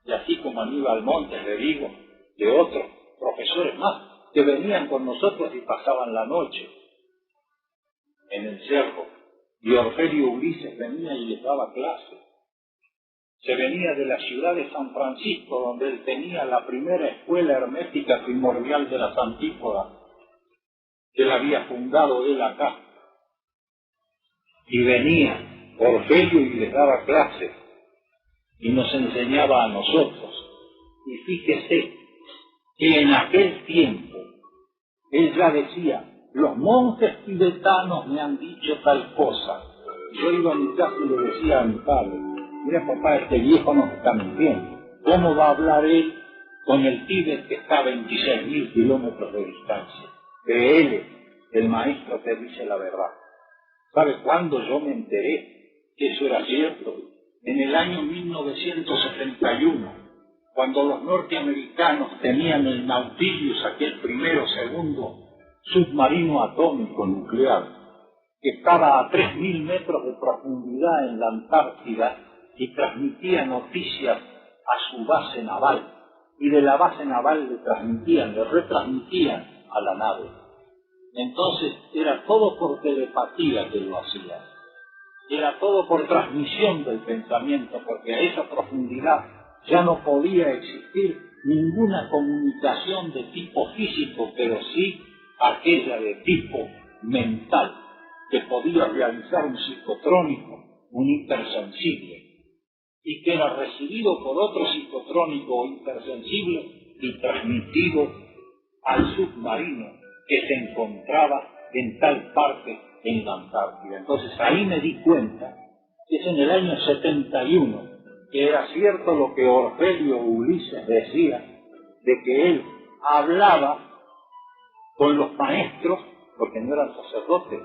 Y así como Aníbal Montes, le digo, de otros profesores más, que venían con nosotros y pasaban la noche en el cerro, y Orfelio Ulises venía y les daba clases. Se venía de la ciudad de San Francisco, donde él tenía la primera escuela hermética primordial de las Antípodas, que él había fundado él acá. Y venía Orfelio y les daba clases, y nos enseñaba a nosotros. Y fíjese que en aquel tiempo, él ya decía, los monjes tibetanos me han dicho tal cosa. Yo iba a mi casa y le decía a mi padre, mira papá, este viejo nos está mintiendo. ¿Cómo va a hablar él con el Tíbet que está a 26.000 kilómetros de distancia? Que él, el maestro, te dice la verdad. ¿Sabe cuándo yo me enteré que eso era cierto? En el año 1971, cuando los norteamericanos tenían el Nautilus, aquel primero o segundo submarino atómico nuclear, que estaba a 3.000 metros de profundidad en la Antártida y transmitía noticias a su base naval, y de la base naval le retransmitían a la nave. Entonces era todo por telepatía que lo hacían, era todo por transmisión del pensamiento, porque a esa profundidad ya no podía existir ninguna comunicación de tipo físico, pero sí aquella de tipo mental, que podía realizar un psicotrónico, un hipersensible, y que era recibido por otro psicotrónico o hipersensible y transmitido al submarino que se encontraba en tal parte en la Antártida. Entonces ahí me di cuenta, que es en el año 71, que era cierto lo que Orfelio Ulises decía, de que él hablaba con los maestros, porque no eran sacerdotes,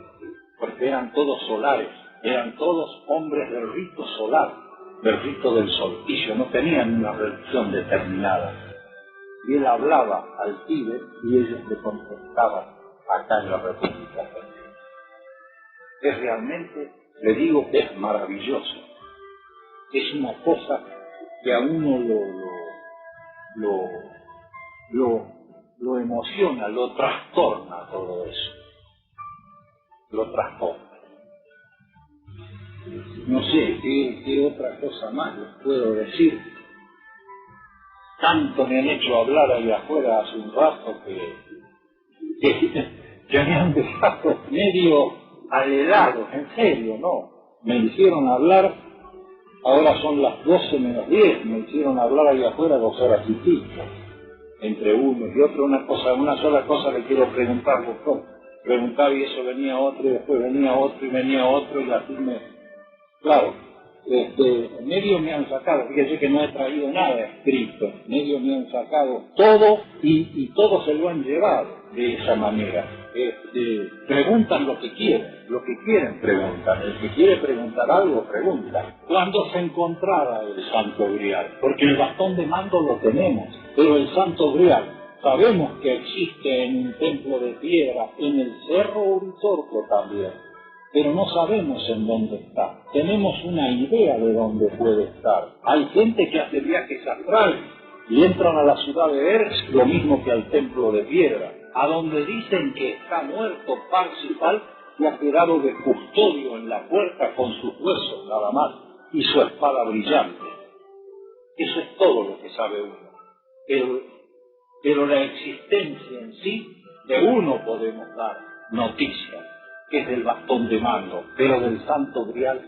porque eran todos solares, eran todos hombres del rito solar, del rito del solsticio, no tenían una religión determinada. Y él hablaba al Tíbet y ellos le contestaban acá en la República Argentina. Es realmente, le digo que es maravilloso. Es una cosa que a uno lo emociona, lo trastorna todo eso. Lo trastorna. No sé qué otra cosa más les puedo decir. Tanto me han hecho hablar ahí afuera hace un rato que me han dejado medio alelado, en serio, ¿no? Me hicieron hablar, ahora son las 12 menos 10, me hicieron hablar ahí afuera 2 horas y pico, entre uno y otro, una sola cosa le quiero preguntar, doctor. Preguntaba y eso venía otro, y después venía otro, y venía otro, y así claro, medio me han sacado, fíjese que no he traído nada escrito, medio me han sacado todo, y todo se lo han llevado de esa manera. Preguntan lo que quieren preguntar, el que quiere preguntar algo, pregunta. ¿Cuándo se encontrará el Santo Grial? Porque el bastón de mando lo tenemos, pero el Santo Grial sabemos que existe en un templo de piedra, en el Cerro Uritorco también, pero no sabemos en dónde está. Tenemos una idea de dónde puede estar. Hay gente que hace viajes astrales y entran a la ciudad de Erz, lo mismo que al templo de piedra, a donde dicen que está muerto Parsifal y ha quedado de custodio en la puerta con sus huesos nada más y su espada brillante. Eso es todo lo que sabe uno. Pero la existencia en sí, de uno podemos dar noticias, que es del bastón de mando, pero del Santo Grial,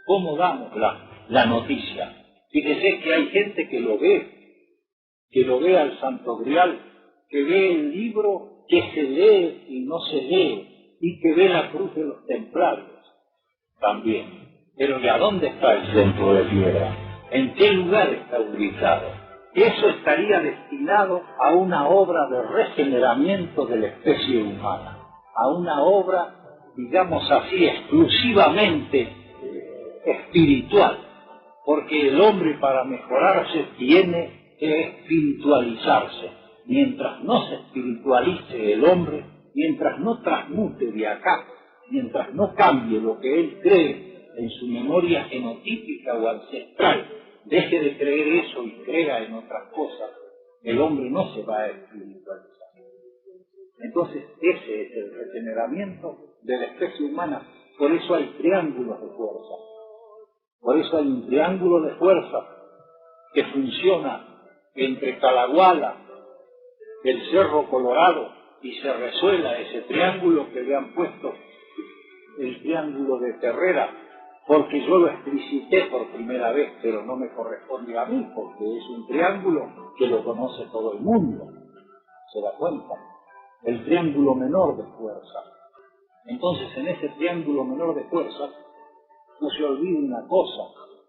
¿cómo damos la noticia? Fíjese que hay gente que lo ve al Santo Grial, que ve el libro que se lee y no se lee, y que ve la cruz de los templarios también. Pero ¿y a dónde está el templo de piedra? ¿En qué lugar está ubicado? Eso estaría destinado a una obra de regeneramiento de la especie humana, a una obra digamos así, exclusivamente espiritual, porque el hombre para mejorarse tiene que espiritualizarse. Mientras no se espiritualice el hombre, mientras no transmute de acá, mientras no cambie lo que él cree en su memoria genotípica o ancestral, deje de creer eso y crea en otras cosas, el hombre no se va a espiritualizar. Entonces ese es el regeneramiento de la especie humana. Por eso hay triángulos de fuerza. Por eso hay un triángulo de fuerza que funciona entre Calaguala, el Cerro Colorado y Cerrezuela, ese triángulo que le han puesto el triángulo de Terrera, porque yo lo explicité por primera vez, pero no me corresponde a mí, porque es un triángulo que lo conoce todo el mundo. ¿Se da cuenta? El triángulo menor de fuerza. Entonces, en ese triángulo menor de fuerza, no se olvide una cosa,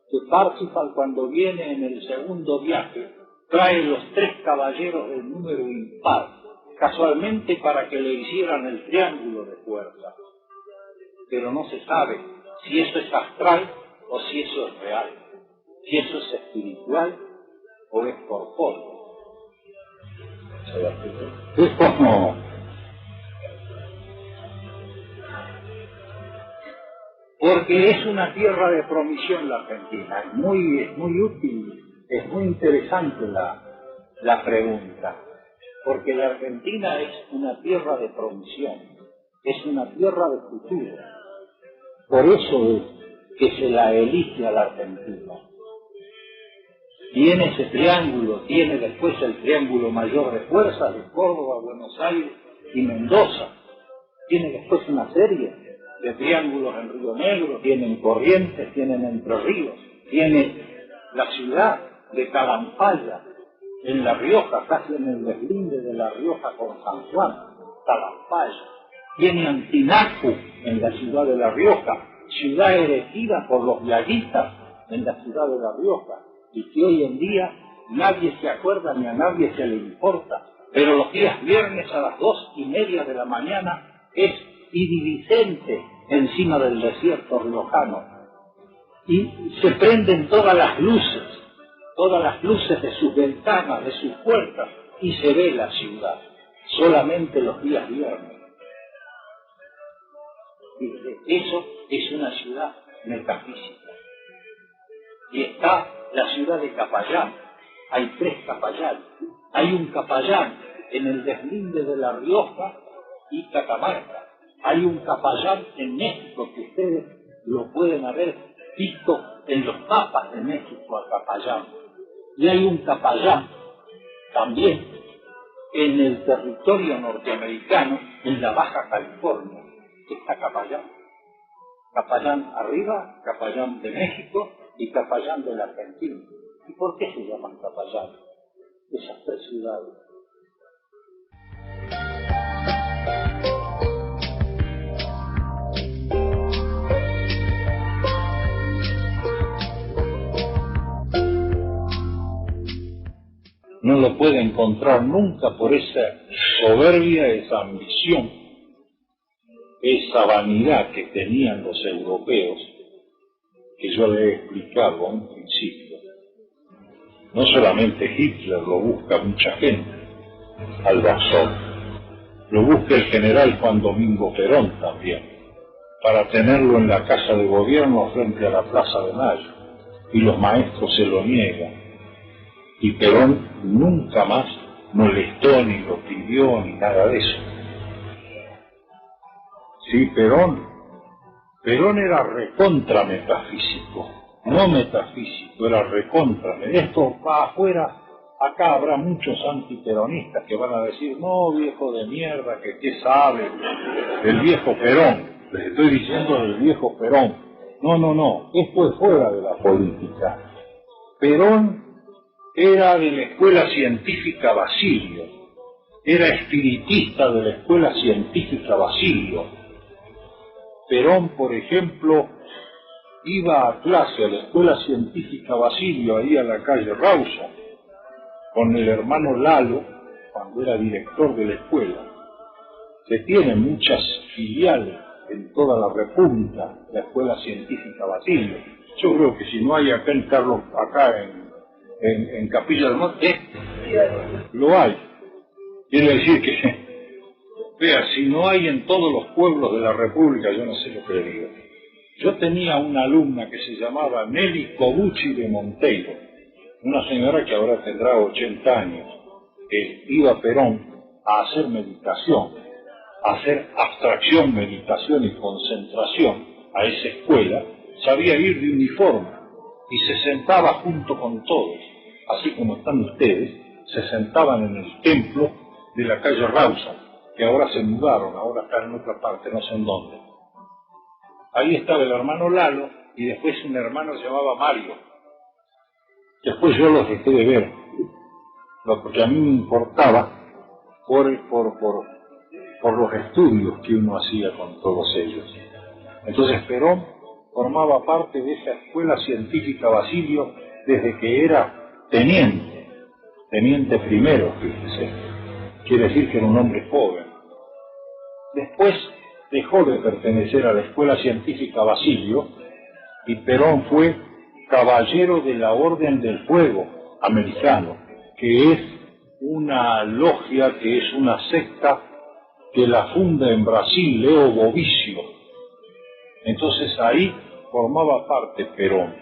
que Parsifal, cuando viene en el segundo viaje, trae los 3 caballeros del número impar, casualmente para que le hicieran el triángulo de fuerza. Pero no se sabe si eso es astral o si eso es real, si eso es espiritual o es corpóreo. Es como porque es una tierra de promisión la Argentina, es muy útil, es muy interesante la pregunta, porque la Argentina es una tierra de promisión, es una tierra de futuro. Por eso es que se la elige a la Argentina. Tiene ese triángulo, tiene después el triángulo mayor de fuerza de Córdoba, Buenos Aires y Mendoza. Tiene después una serie de triángulos en Río Negro, tienen Corrientes, tienen Entre Ríos, tiene la ciudad de Calampaya, en La Rioja, casi en el deslinde de La Rioja con San Juan, Calampaya. Tiene Antinacu en la ciudad de La Rioja, ciudad erigida por los viaguitas en la ciudad de La Rioja, y que hoy en día nadie se acuerda ni a nadie se le importa, pero los días viernes a las 2:30 de la mañana es iridiscente encima del desierto riojano, y se prenden todas las luces de sus ventanas, de sus puertas, y se ve la ciudad, solamente los días viernes. Eso es una ciudad metafísica. Y está la ciudad de Capayán. Hay 3 Capayanes. Hay un Capayán en el deslinde de La Rioja y Catamarca. Hay un Capayán en México que ustedes lo pueden haber visto en los mapas de México a Capayán. Y hay un Capayán también en el territorio norteamericano, en la Baja California. Está Capayán. Capayán arriba, Capayán de México y Capayán de la Argentina. ¿Y por qué se llaman Capayán esas 3 ciudades? No lo puede encontrar nunca por esa soberbia, esa ambición, esa vanidad que tenían los europeos, que yo le he explicado a un principio. No solamente Hitler lo busca mucha gente, Albanzón, lo busca el general Juan Domingo Perón también, para tenerlo en la casa de gobierno frente a la Plaza de Mayo, y los maestros se lo niegan, y Perón nunca más molestó, ni lo pidió, ni nada de eso. Sí, Perón era recontra metafísico, no metafísico, era recontra. Esto va afuera, acá habrá muchos antiperonistas que van a decir, no, viejo de mierda, que qué sabe, el viejo Perón, les estoy diciendo del viejo Perón. No, esto es fuera de la política. Perón era de la escuela científica Basilio, era espiritista de la escuela científica Basilio. Perón, por ejemplo, iba a clase a la escuela científica Basilio, ahí a la calle Rausa, con el hermano Lalo, cuando era director de la escuela, que tiene muchas filiales en toda la República, la Escuela Científica Basilio. Yo creo que si no hay acá en Carlos, acá en Capilla del Monte, lo hay. Quiere decir que, vea, si no hay en todos los pueblos de la República, yo no sé lo que le digo. Yo tenía una alumna que se llamaba Nelly Cobucci de Monteiro, una señora que ahora tendrá 80 años, que iba a Perón a hacer meditación, a hacer abstracción, meditación y concentración a esa escuela. Sabía ir de uniforme y se sentaba junto con todos, así como están ustedes, se sentaban en el templo de la calle Rawson, que ahora se mudaron, ahora están en otra parte, no sé en dónde. Ahí estaba el hermano Lalo y después un hermano que se llamaba Mario. Después yo los dejé de ver, porque a mí me importaba por los estudios que uno hacía con todos ellos. Entonces Perón formaba parte de esa Escuela Científica Basilio desde que era teniente primero, fíjese. Quiere decir que era un hombre joven. Después dejó de pertenecer a la Escuela Científica Basilio y Perón fue caballero de la Orden del Fuego americano, que es una logia, que es una secta que la funda en Brasil Leo Bovicio. Entonces ahí formaba parte Perón,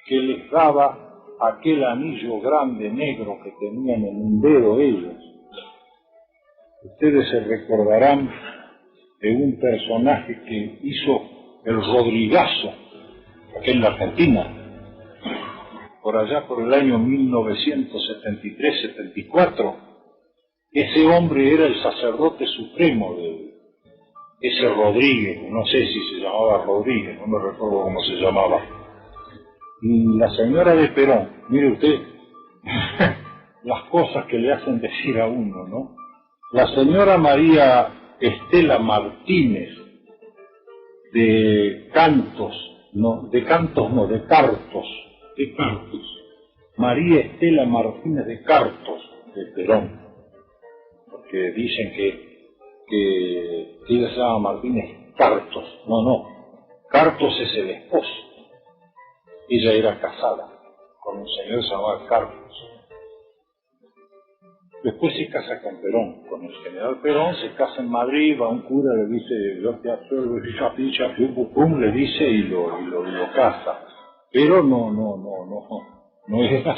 que les daba aquel anillo grande negro que tenían en un dedo ellos. Ustedes se recordarán de un personaje que hizo el Rodrigazo, aquí en la Argentina, por allá por el año 1973-74, ese hombre era el sacerdote supremo de ese Rodríguez, no sé si se llamaba Rodríguez, no me recuerdo cómo se llamaba. Y la señora de Perón, mire usted, las cosas que le hacen decir a uno, ¿no? La señora María Estela Martínez, de Cartos, María Estela Martínez de Cartos, de Perón, porque dicen que ella se llama Martínez Cartos. No, Cartos es el esposo. Ella era casada con un señor que se llamaba Cartos. Después se casa con Perón, con el general Perón, se casa en Madrid, va un cura, le dice, yo te absorbo, le dice y lo casa. Pero no era.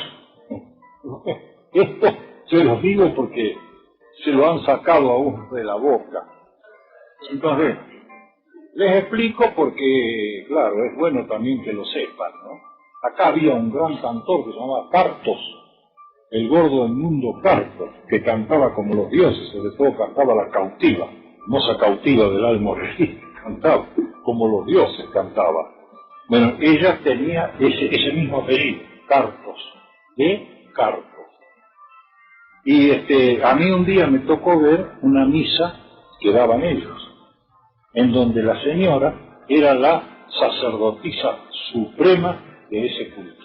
Esto se lo digo porque se lo han sacado a uno de la boca. Entonces, les explico porque, claro, es bueno también que lo sepan, ¿no? Acá había un gran cantor que se llamaba Cartos, el gordo del mundo Cartos, que cantaba como los dioses, sobre todo cantaba la cautiva, moza cautiva del alma regida, cantaba como los dioses cantaba. Bueno, ella tenía ese mismo apellido, Cartos, de Cartos. Y a mí un día me tocó ver una misa que daban ellos, en donde la señora era la sacerdotisa suprema de ese culto.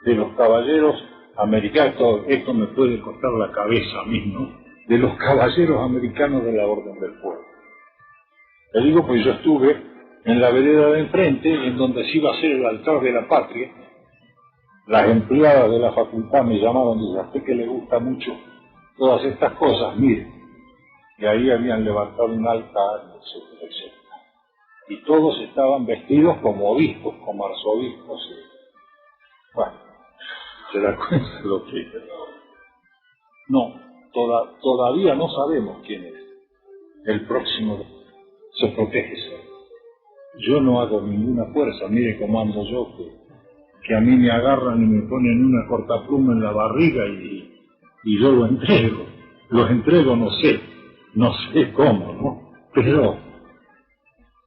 De los caballeros americanos, esto me puede costar la cabeza a mí, ¿no? De los caballeros americanos de la Orden del Fuego. Le digo, pues yo estuve en la vereda de enfrente, en donde se iba a hacer el altar de la patria. Las empleadas de la facultad me llamaban y dijeron, a usted que le gusta mucho todas estas cosas, mire. Y ahí habían levantado un altar, etcétera, etcétera. Y todos estaban vestidos como obispos, como arzobispos. Bueno, se da cuenta de lo que es. No, todavía no sabemos quién es. El próximo se protege. Yo no hago ninguna fuerza, mire cómo ando yo, que a mí me agarran y me ponen una cortapluma en la barriga y yo lo entrego, no sé cómo, ¿no? Pero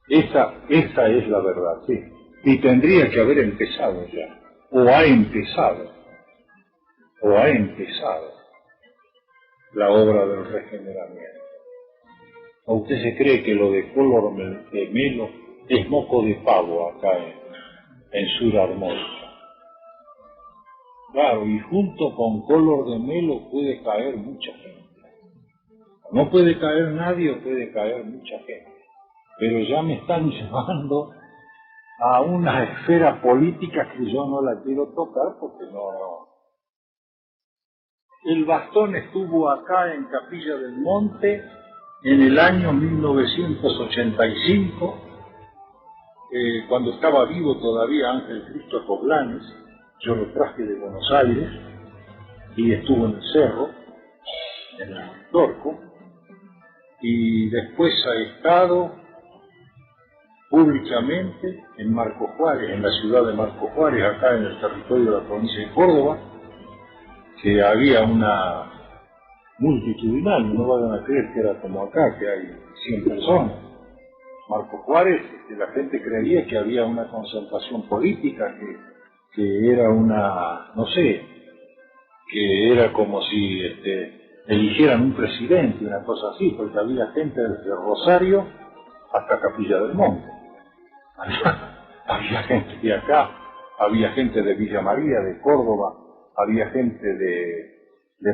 esa es la verdad, sí. Y tendría que haber empezado ya, o ha empezado la obra del regeneramiento. ¿O usted se cree que lo de Color de Melo es moco de pavo acá en Surarmónica? Claro, y junto con Color de Melo puede caer mucha gente. No puede caer nadie o puede caer mucha gente. pero ya me están llevando a una esfera política que yo no la quiero tocar porque no. El bastón estuvo acá en Capilla del Monte en el año 1985, cuando estaba vivo todavía Ángel Cristo Coglanes. Yo lo traje de Buenos Aires y estuvo en el Cerro, en el Torco, y después ha estado públicamente en Marco Juárez, en la ciudad de Marco Juárez, acá en el territorio de la provincia de Córdoba, que había una multitudinario, no vayan a creer que era como acá, que hay 100 personas. Marco Juárez, la gente creía que había una concentración política, que era una, no sé, que era como si eligieran un presidente, una cosa así, porque había gente desde Rosario hasta Capilla del Monte. Había gente de acá, había gente de Villa María, de Córdoba, había gente de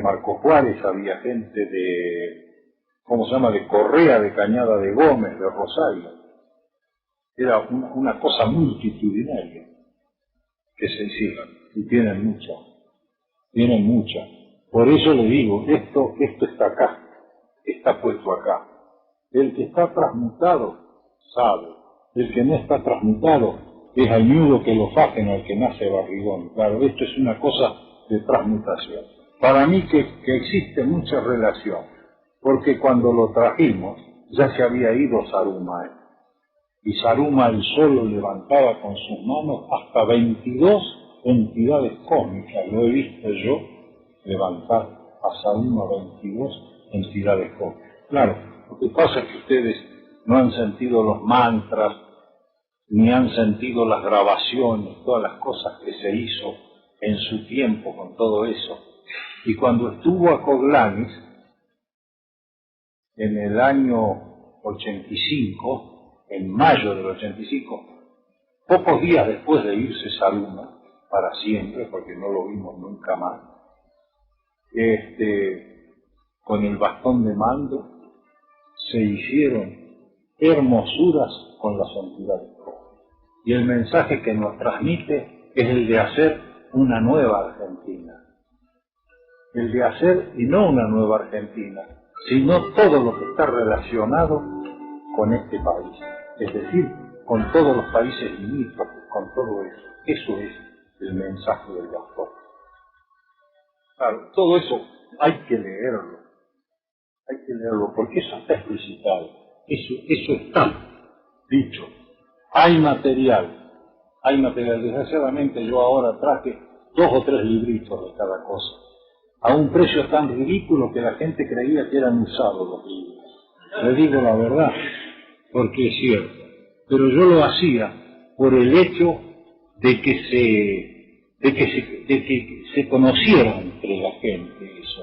Marco Juárez, había gente de, ¿cómo se llama?, de Correa, de Cañada de Gómez, de Rosario. Era una cosa multitudinaria que se hicieron, y tienen mucha. Por eso le digo, esto está acá, está puesto acá. El que está transmutado sabe, el que no está transmutado es al ñudo que lo fajen al que nace barrigón. Claro, esto es una cosa de transmutación. Para mí que existe mucha relación, porque cuando lo trajimos ya se había ido Saruma, y Saruma él solo levantaba con sus manos hasta 22 entidades cósmicas. Lo he visto yo levantar a Saruma 22 entidades cósmicas. Claro, lo que pasa es que ustedes no han sentido los mantras, ni han sentido las grabaciones, todas las cosas que se hizo en su tiempo con todo eso. Y cuando estuvo a Coglanes, en el año 85, en mayo del 85, pocos días después de irse Saruma, para siempre, porque no lo vimos nunca más, con el bastón de mando, se hicieron hermosuras con las entidades. Y el mensaje que nos transmite es el de hacer una nueva Argentina. El de hacer, y no una nueva Argentina, sino todo lo que está relacionado con este país. Es decir, con todos los países limítrofes, con todo eso. Eso es el mensaje del bastón. Claro, todo eso hay que leerlo. Porque eso está explicitado. Eso está dicho. Hay material. Desgraciadamente yo ahora traje 2 o 3 libritos de cada cosa, a un precio tan ridículo que la gente creía que eran usados los libros. Le digo la verdad, porque es cierto. Pero yo lo hacía por el hecho de que se conociera entre la gente eso.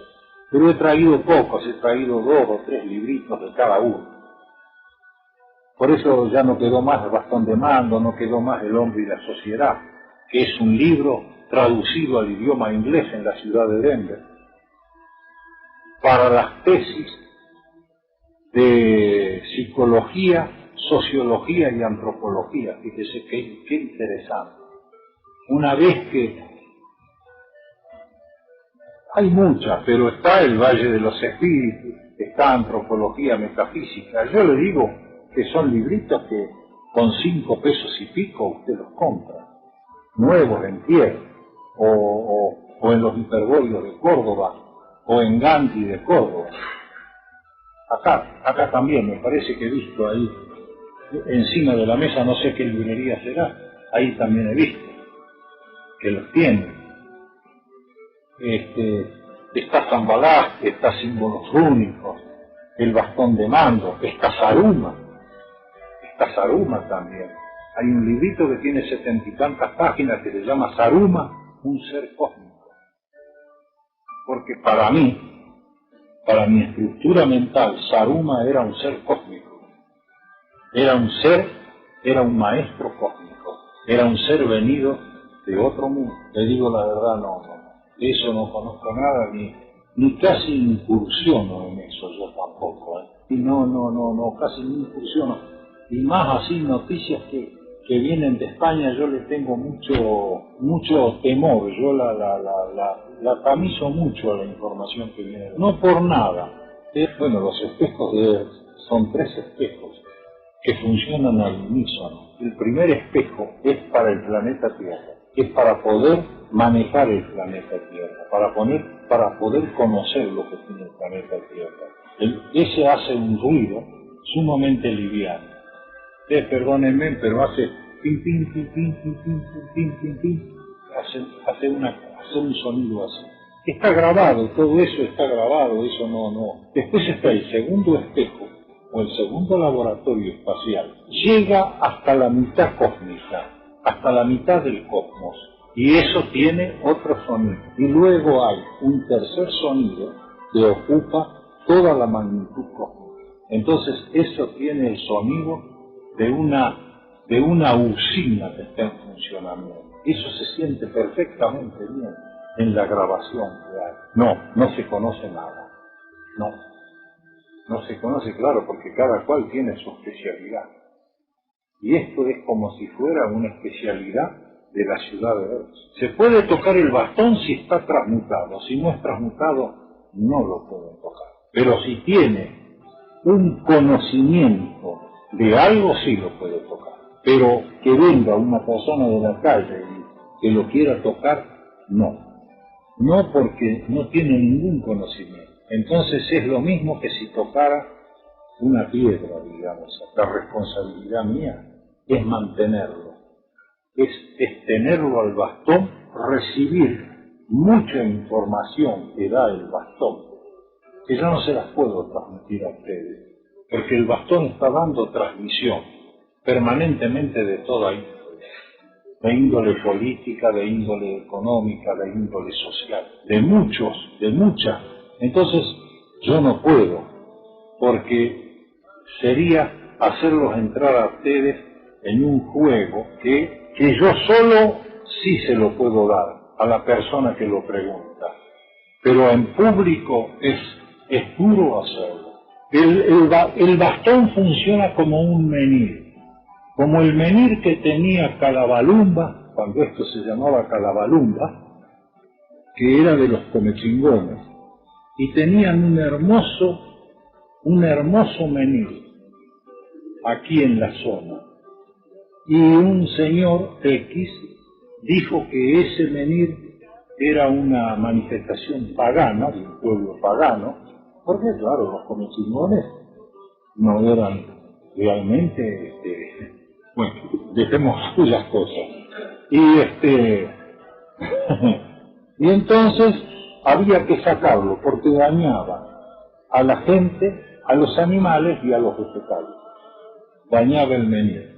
Pero he traído pocos, he traído 2 o 3 libritos de cada uno. Por eso ya no quedó más el bastón de mando, no quedó más El hombre y la sociedad, que es un libro traducido al idioma inglés en la ciudad de Denver, para las tesis de psicología, sociología y antropología. Fíjese qué interesante. Una vez que hay muchas, pero está el Valle de los Espíritus, está antropología metafísica. Yo le digo que son libritos que con 5 pesos y pico usted los compra, nuevos en tierra, o en los hiperbóreos de Córdoba, o en Gandhi de Córdoba. Acá también, me parece que he visto ahí, encima de la mesa, no sé qué librería será, ahí también he visto que los tienen. Está Zambalá, está Símbolos Únicos, el bastón de mando, está Saruma también. Hay un librito que tiene 70 y tantas páginas que se llama Saruma, un ser cósmico. Porque para mi estructura mental, Saruma era un ser cósmico. Era un maestro cósmico. Era un ser venido de otro mundo. Le digo la verdad, no. De eso no conozco nada, ni casi incursiono en eso yo tampoco. Y no, casi no incursiono. y más así noticias que vienen de España, yo le tengo mucho temor, yo la tamizo mucho a la información que viene, no por nada. Bueno, los espejos son 3 espejos que funcionan al unísono. El primer espejo es para el planeta Tierra, es para poder manejar el planeta Tierra, para poder conocer lo que tiene el planeta Tierra. Ese hace un ruido sumamente liviano. Perdónenme, pero hace pim, pim, pim, pim, pim, pim, pim, pim, pim, hace un sonido así. Está grabado, todo eso está grabado, eso no. Después está el segundo espejo, o el segundo laboratorio espacial, llega hasta la mitad cósmica, hasta la mitad del cosmos, y eso tiene otro sonido. Y luego hay un tercer sonido que ocupa toda la magnitud cósmica. Entonces eso tiene el sonido de una usina que está en funcionamiento. Eso se siente perfectamente bien en la grabación que hay. No se conoce nada. No se conoce, claro, porque cada cual tiene su especialidad. Y esto es como si fuera una especialidad de la ciudad de Dios. Se puede tocar el bastón si está transmutado. Si no es transmutado, no lo pueden tocar. Pero si tiene un conocimiento de algo, sí lo puede tocar. Pero que venga una persona de la calle y que lo quiera tocar, no. No, porque no tiene ningún conocimiento. Entonces es lo mismo que si tocara una piedra, digamos. La responsabilidad mía es mantenerlo, es tenerlo al bastón, recibir mucha información que da el bastón, que yo no se las puedo transmitir a ustedes, porque el bastón está dando transmisión permanentemente de toda índole, de índole política, de índole económica, de índole social, de muchas. Entonces yo no puedo, porque sería hacerlos entrar a ustedes en un juego que yo solo sí se lo puedo dar a la persona que lo pregunta, pero en público es duro hacerlo. El bastón funciona como un menir, como el menir que tenía Calabalumba, cuando esto se llamaba Calabalumba, que era de los comechingones, y tenían un hermoso menir aquí en la zona. Y un señor X dijo que ese menir era una manifestación pagana, de un pueblo pagano, porque claro, los comechingones no eran realmente, bueno, dejemos las cosas. Y entonces había que sacarlo porque dañaba a la gente, a los animales y a los vegetales. Dañaba el menir.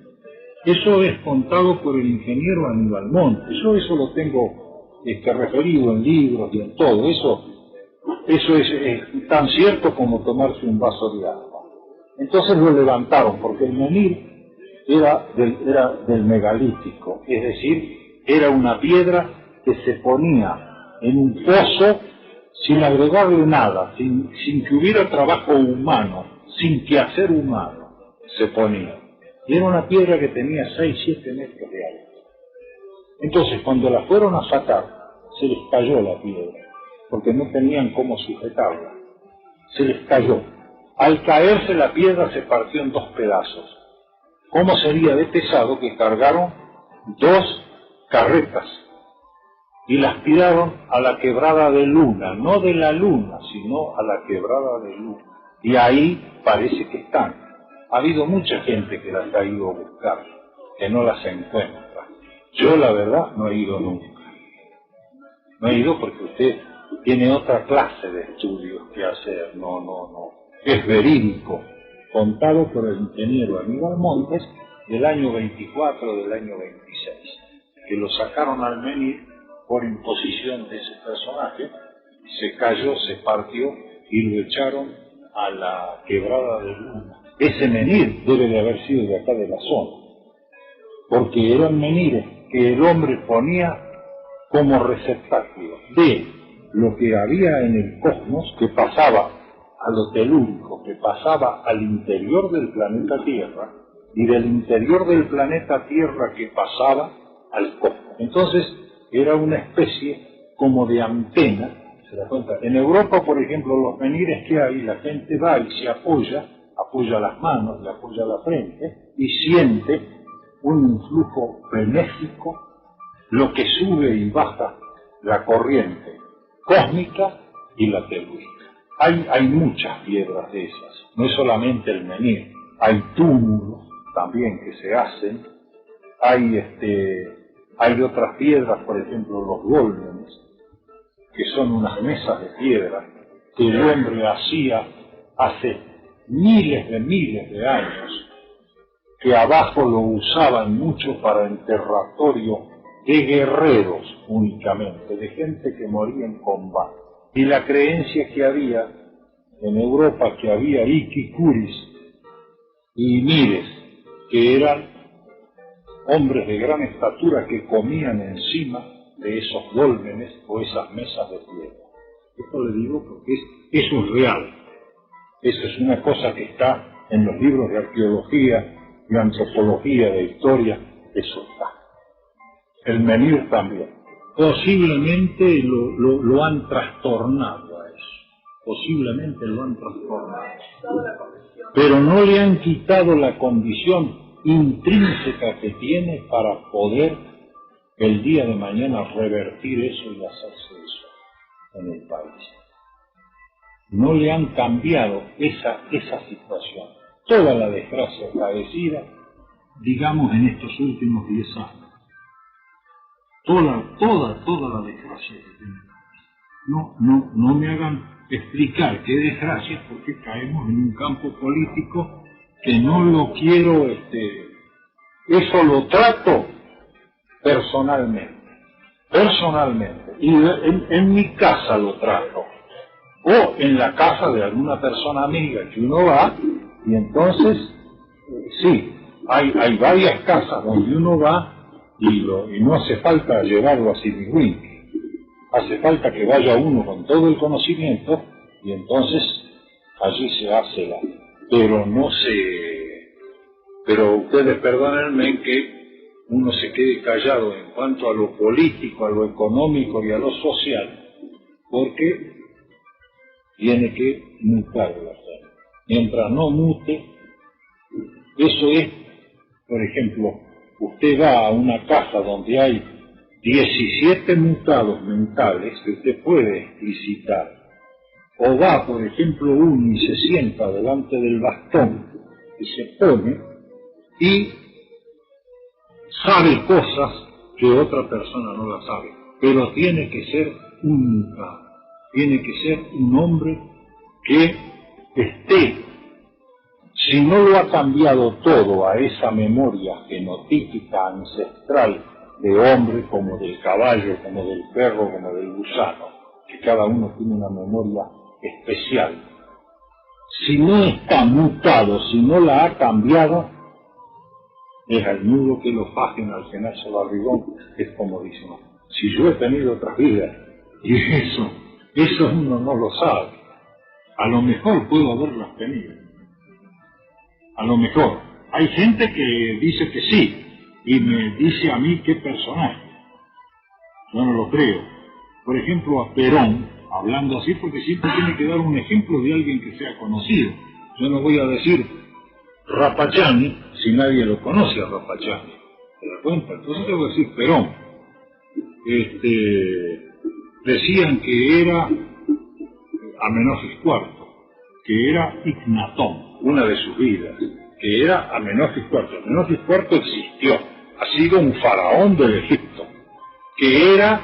Eso es contado por el ingeniero Aníbal Montes. Yo eso lo tengo referido en libros y en todo. Eso es tan cierto como tomarse un vaso de agua. Entonces lo levantaron porque el menir era del megalítico, es decir, era una piedra que se ponía en un pozo sin agregarle nada, sin que hubiera trabajo humano, sin quehacer humano, se ponía. Y era una piedra que tenía 6-7 metros de alto. Entonces, cuando la fueron a sacar, se les cayó la piedra, porque no tenían cómo sujetarla. Se les cayó. Al caerse la piedra se partió en 2 pedazos. ¿Cómo sería de pesado que cargaron 2 carretas y las tiraron a la quebrada de Luna? No de la Luna, sino a la quebrada de Luna. Y ahí parece que están. Ha habido mucha gente que las ha ido a buscar, que no las encuentra. Yo, la verdad, no he ido nunca. No he ido porque usted tiene otra clase de estudios que hacer. No. Es verídico, contado por el ingeniero Aníbal Montes del año 24, del año 26, que lo sacaron al menir por imposición de ese personaje, se cayó, se partió y lo echaron a la quebrada de Luna. Ese menir debe de haber sido de acá de la zona, porque eran menires que el hombre ponía como receptáculo de lo que había en el cosmos, que pasaba a lo telúrico, que pasaba al interior del planeta Tierra, y del interior del planeta Tierra que pasaba al cosmos. Entonces era una especie como de antena. ¿Se da cuenta? En Europa, por ejemplo, los menires que hay, la gente va y se apoya las manos, le apoya la frente y siente un influjo benéfico, lo que sube y baja la corriente cósmica y la telúrica. Hay muchas piedras de esas, no es solamente el menir, hay túmulos también que se hacen, hay otras piedras, por ejemplo los dólmenes, que son unas mesas de piedra que el hombre hacía hace miles de años, que abajo lo usaban mucho para enterratorio de guerreros únicamente, de gente que moría en combate. Y la creencia que había en Europa, que había iquicuris y mires, que eran hombres de gran estatura que comían encima de esos dólmenes o esas mesas de piedra. Esto le digo porque eso es real. Eso es una cosa que está en los libros de arqueología, de antropología, de historia, eso está. El menir también. Posiblemente lo han trastornado a eso. Posiblemente lo han trastornado. Pero no le han quitado la condición intrínseca que tiene para poder el día de mañana revertir eso y hacerse eso en el país. No le han cambiado esa situación. Toda la desgracia padecida, digamos, en estos últimos 10 años. Toda la desgracia que tenemos. No me hagan explicar qué desgracia, porque caemos en un campo político que no lo quiero, eso lo trato personalmente, y en mi casa lo trato, o en la casa de alguna persona amiga que uno va, y entonces, sí, hay varias casas donde uno va, y no hace falta llevarlo a Simihuinque, hace falta que vaya uno con todo el conocimiento, y entonces allí se hace pero ustedes perdónenme que uno se quede callado en cuanto a lo político, a lo económico y a lo social, porque tiene que mutar la gente. Mientras no mute, eso es, por ejemplo, usted va a una casa donde hay 17 mutados mentales que usted puede explicitar, o va, por ejemplo, uno y se sienta delante del bastón y se pone y sabe cosas que otra persona no las sabe, pero tiene que ser un mutado, tiene que ser un hombre que esté, si no lo ha cambiado todo a esa memoria genotípica ancestral de hombre, como del caballo, como del perro, como del gusano, que cada uno tiene una memoria especial. Si no está mutado, si no la ha cambiado, es al nudo que lo fajen al cenazo barrigón, es como dicen. Si yo he tenido otras vidas, y eso uno no lo sabe. A lo mejor puedo haberlas tenido. A lo mejor. Hay gente que dice que sí, y me dice a mí qué personaje. Yo no lo creo. Por ejemplo, a Perón, hablando así, porque siempre tiene que dar un ejemplo de alguien que sea conocido. Yo no voy a decir Rapachani si nadie lo conoce a Rapachani. ¿Te das cuenta? Entonces te voy a decir Perón. Decían que era Amenofis IV, que era Ignatón, una de sus vidas, que era Amenofis IV. Amenofis IV existió, ha sido un faraón del Egipto, que era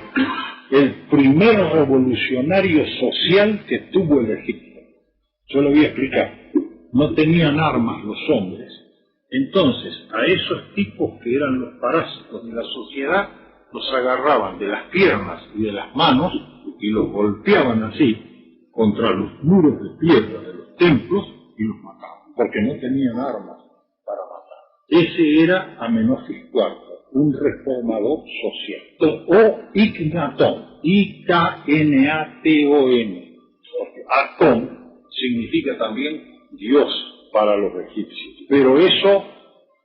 el primer revolucionario social que tuvo el Egipto. Yo lo voy a explicar. No tenían armas los hombres. Entonces, a esos tipos que eran los parásitos de la sociedad, los agarraban de las piernas y de las manos y los golpeaban así contra los muros de piedra de los templos y los mataban, porque no tenían armas para matar. Ese era Amenofis IV, un reformador social. O Ignatón, I-K-N-A-T-O-N, porque Atón significa también Dios para los egipcios. Pero eso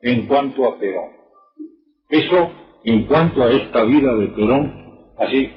en cuanto a Perón. Eso en cuanto a esta vida de Perón, así,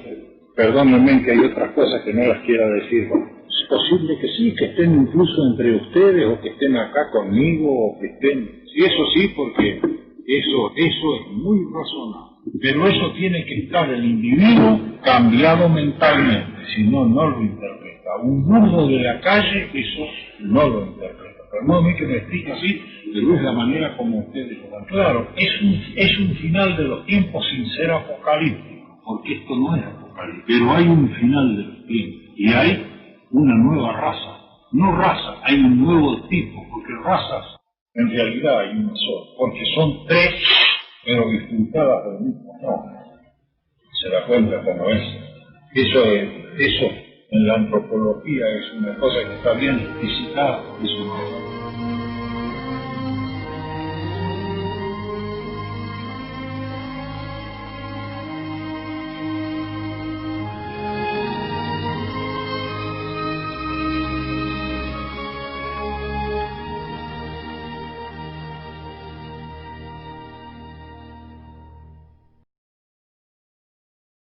perdónenme que hay otras cosas que no las quiera decir. Es posible que sí, que estén incluso entre ustedes, o que estén acá conmigo, o que estén... Sí, eso sí, porque eso es muy razonable. Pero eso tiene que estar el individuo cambiado mentalmente, si no, no lo interpreta. Un burdo de la calle, eso no lo interpreta. Pero no a mí que me explique así, pero es la manera como ustedes lo dan. Claro, es un final de los tiempos sin ser apocalíptico, porque esto no es apocalíptico. Pero hay un final de los tiempos, y hay una nueva raza. No raza, hay un nuevo tipo, porque razas en realidad hay una sola, porque son tres, pero disfrutadas del mismo nombre. Se da cuenta cómo es. Eso en la antropología es una cosa que está bien explicitada, es una